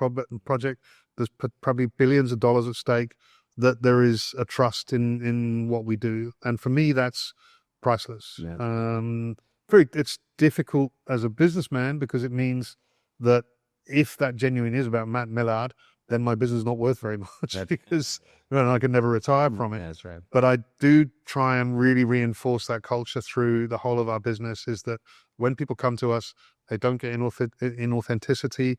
[SPEAKER 1] project, there's probably billions of dollars at stake. That there is a trust in what we do, and for me, that's priceless. Yeah. It's difficult as a businessman, because it means that if that genuine is about Matt Millard, then my business is not worth very much, because I can never retire from it.
[SPEAKER 2] That's right.
[SPEAKER 1] But I do try and really reinforce that culture through the whole of our business, is that when people come to us, they don't get inauthenticity.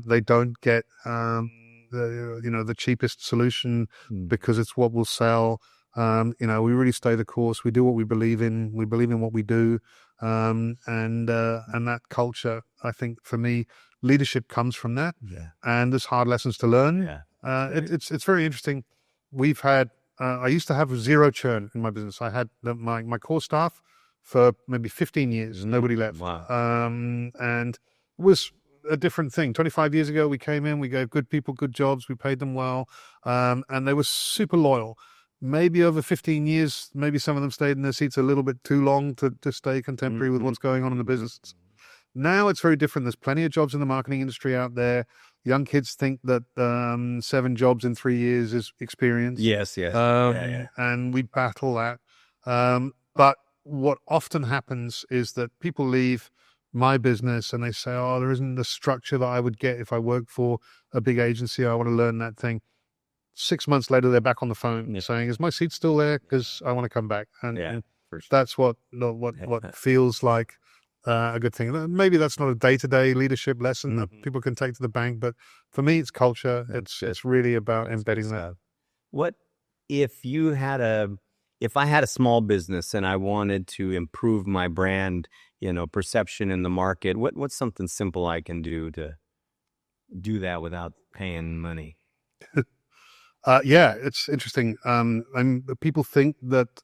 [SPEAKER 1] They don't get the cheapest solution because it's what will sell. We really stay the course. We do what we believe in. We believe in what we do. And that culture, I think for me, leadership comes from that. Yeah. And there's hard lessons to learn. Yeah. It's very interesting. We've had, I used to have zero churn in my business. I had my core staff for maybe 15 years and nobody left.
[SPEAKER 2] Wow.
[SPEAKER 1] And it was a different thing. 25 years ago, we came in, we gave good people good jobs, we paid them well, and they were super loyal. Maybe over 15 years, maybe some of them stayed in their seats a little bit too long to stay contemporary with what's going on in the business. Now it's very different. There's plenty of jobs in the marketing industry out there. Young kids think that 7 jobs in 3 years is experience.
[SPEAKER 2] Yes.
[SPEAKER 1] And we battle that. But what often happens is that people leave my business and they say, oh, there isn't the structure that I would get if I worked for a big agency. I want to learn that thing. 6 months later, they're back on the phone saying, is my seat still there? Because I want to come back. And that's what feels like a good thing. Maybe that's not a day-to-day leadership lesson that people can take to the bank, but for me, it's culture. It's really about embedding that.
[SPEAKER 2] What if I had a small business and I wanted to improve my brand, perception in the market, what's something simple I can do to do that without paying money?
[SPEAKER 1] It's interesting. People think that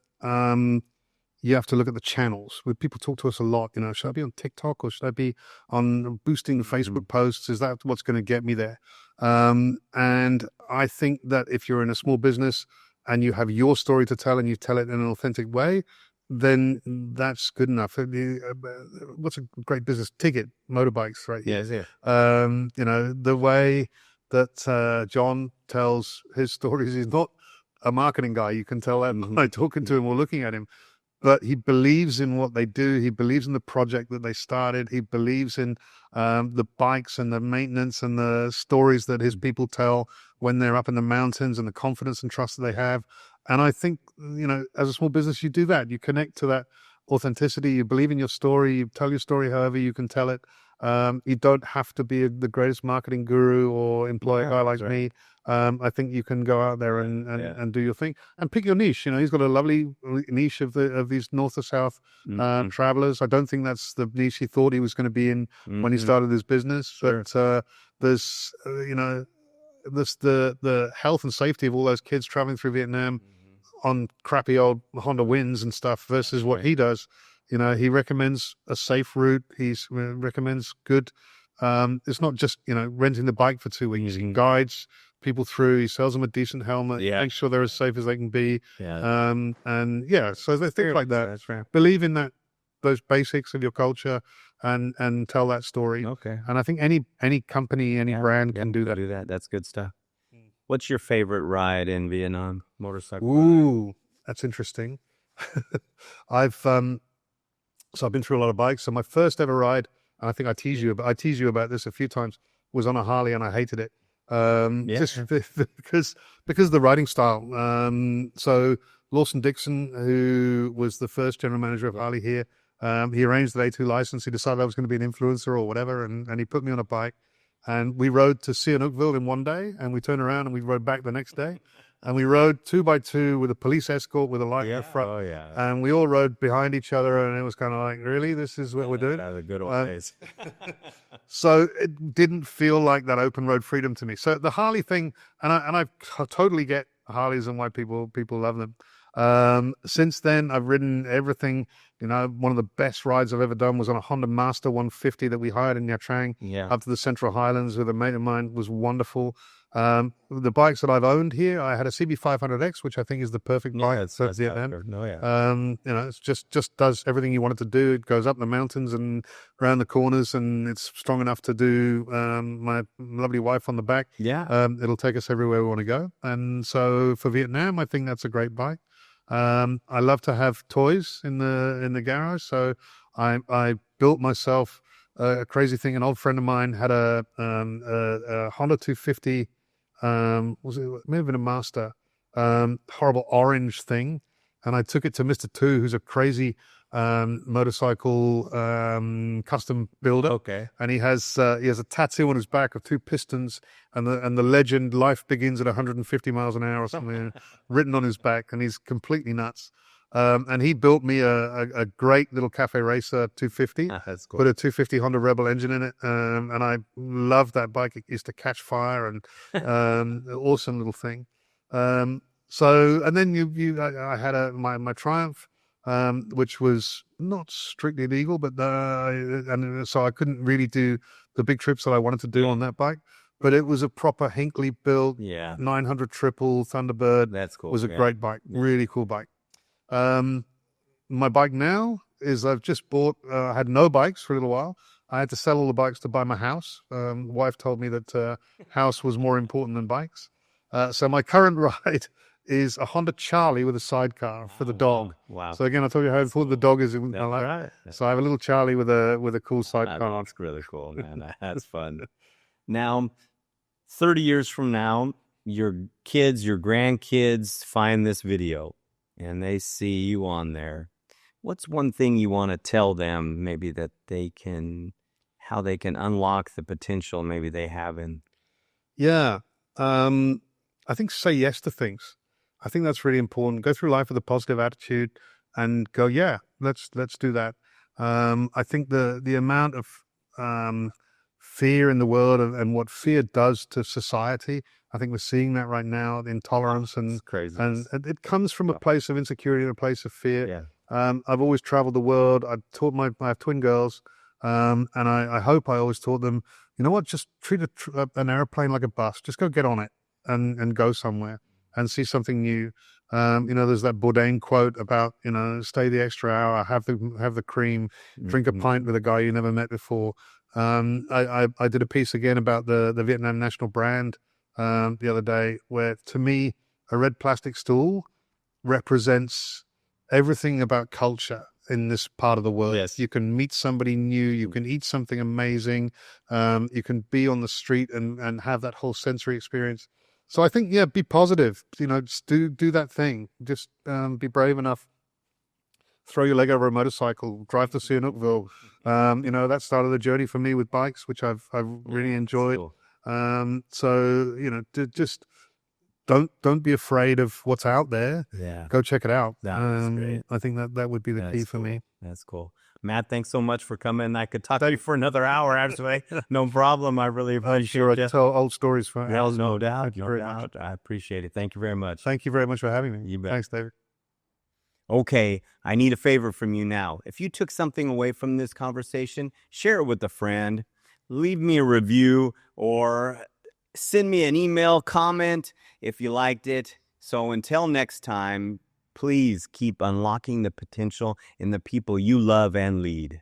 [SPEAKER 1] you have to look at the channels. People talk to us a lot, should I be on TikTok or should I be on boosting Facebook posts? Is that what's going to get me there? And I think that if you're in a small business and you have your story to tell and you tell it in an authentic way, then that's good enough. What's a great business? Ticket, motorbikes, right?
[SPEAKER 2] Yes, yeah.
[SPEAKER 1] The way that John tells his stories, he's not a marketing guy. You can tell that by talking to him or looking at him. But he believes in what they do. He believes in the project that they started. He believes in the bikes and the maintenance and the stories that his people tell when they're up in the mountains and the confidence and trust that they have. And I think, as a small business, you do that. You connect to that authenticity. You believe in your story. You tell your story however you can tell it. You don't have to be the greatest marketing guru or employ a guy like me. I think you can go out there and do your thing and pick your niche. He's got a lovely niche of these north to south travelers. I don't think that's the niche he thought he was going to be in when he started his business. But there's the health and safety of all those kids traveling through Vietnam on crappy old Honda Winds and stuff versus what he does. He recommends a safe route. He recommends good. It's not just renting the bike for 2 weeks. He guides people through. He sells them a decent helmet.
[SPEAKER 2] Yeah.
[SPEAKER 1] Makes sure they're as safe as they can be.
[SPEAKER 2] Yeah.
[SPEAKER 1] And yeah, so there's things like that.
[SPEAKER 2] That's right.
[SPEAKER 1] Believe in those basics of your culture and tell that story.
[SPEAKER 2] Okay.
[SPEAKER 1] And I think any company, any brand can do that.
[SPEAKER 2] That's good stuff. What's your favorite ride in Vietnam? Motorcycle?
[SPEAKER 1] Ooh, that's interesting. I've been through a lot of bikes. So my first ever ride, and I think I tease you about this a few times, was on a Harley, and I hated it. Just because of the riding style. So Lawson Dixon, who was the first general manager of Harley here, he arranged the A2 license. He decided I was going to be an influencer or whatever, and he put me on a bike. And we rode to Sihanoukville in one day, and we turned around and we rode back the next day. And we rode 2x2 with a police escort with a light in front.
[SPEAKER 2] Oh, yeah.
[SPEAKER 1] And we all rode behind each other, and it was kind of like, really? This is what we're doing?
[SPEAKER 2] The good old days.
[SPEAKER 1] So it didn't feel like that open road freedom to me. So the Harley thing, and I totally get Harleys and why people love them. Since then, I've ridden everything. You know, one of the best rides I've ever done was on a Honda Master 150 that we hired in Nha Trang up to the Central Highlands with a mate of mine. It was wonderful. The bikes that I've owned here, I had a CB500X, which I think is the perfect bike for Vietnam. You know, it's just does everything you want it to do. It goes up the mountains and around the corners, and it's strong enough to do my lovely wife on the back. It'll take us everywhere we want to go. And so for Vietnam, I think that's a great bike. I love to have toys in the garage, so I built myself a crazy thing. An old friend of mine had a Honda 250. Was it may have been a Master? Horrible orange thing, and I took it to Mr. Two, who's a crazy motorcycle custom builder.
[SPEAKER 2] Okay.
[SPEAKER 1] And he has a tattoo on his back of two pistons and the legend "Life begins at 150 miles an hour" or something written on his back, and he's completely nuts. And he built me a great little Cafe Racer 250.
[SPEAKER 2] That's cool.
[SPEAKER 1] Put a 250 Honda Rebel engine in it, and I love that bike. It used to catch fire, and awesome little thing. So, and then I had my Triumph, which was not strictly legal, but and so I couldn't really do the big trips that I wanted to do on that bike. But it was a proper Hinckley built 900 triple Thunderbird.
[SPEAKER 2] That's cool.
[SPEAKER 1] Was a great bike, really cool bike. My bike now is I've just bought. I had no bikes for a little while. I had to sell all the bikes to buy my house. Wife told me that house was more important than bikes. So my current ride is a Honda Charlie with a sidecar for the dog.
[SPEAKER 2] Wow.
[SPEAKER 1] So again, I told you how important the dog is.
[SPEAKER 2] Right.
[SPEAKER 1] So I have a little Charlie with a cool sidecar.
[SPEAKER 2] That's really cool, man. That's fun. Now, 30 years from now, your kids, your grandkids find this video and they see you on there. What's one thing you want to tell them, maybe that how they can unlock the potential maybe they have in?
[SPEAKER 1] Yeah. I think say yes to things. I think that's really important. Go through life with a positive attitude and go, yeah, let's do that. I think the amount of fear in the world and what fear does to society, I think we're seeing that right now, the intolerance and
[SPEAKER 2] crazy.
[SPEAKER 1] And it comes from a place of insecurity and a place of fear. Yeah. I've always traveled the world. I have twin girls, and I hope I always taught them, you know what, just treat an airplane like a bus. Just go get on it and go somewhere and see something new. There's that Bourdain quote about, stay the extra hour, have the cream, drink a pint with a guy you never met before. I did a piece again about the Vietnam national brand the other day, where to me a red plastic stool represents everything about culture in this part of the world.
[SPEAKER 2] Yes.
[SPEAKER 1] You can meet somebody new, you can eat something amazing, you can be on the street and have that whole sensory experience. So I think, be positive, just do that thing. Just be brave enough. Throw your leg over a motorcycle, drive to Sihanoukville. That started the journey for me with bikes, which I've really enjoyed. Cool. Just don't be afraid of what's out there.
[SPEAKER 2] Yeah.
[SPEAKER 1] Go check it out.
[SPEAKER 2] That's great.
[SPEAKER 1] I think that would be the key for me.
[SPEAKER 2] That's cool. Matt, thanks so much for coming. I could talk to you for another hour, actually. No problem. I really appreciate it.
[SPEAKER 1] Tell old stories for hours.
[SPEAKER 2] No doubt. No doubt. I appreciate it. Thank you very much.
[SPEAKER 1] Thank you very much for having me.
[SPEAKER 2] You bet.
[SPEAKER 1] Thanks, David.
[SPEAKER 2] Okay, I need a favor from you now. If you took something away from this conversation, share it with a friend. Leave me a review or Send me an email, comment if you liked it. So until next time, please keep unlocking the potential in the people you love and lead.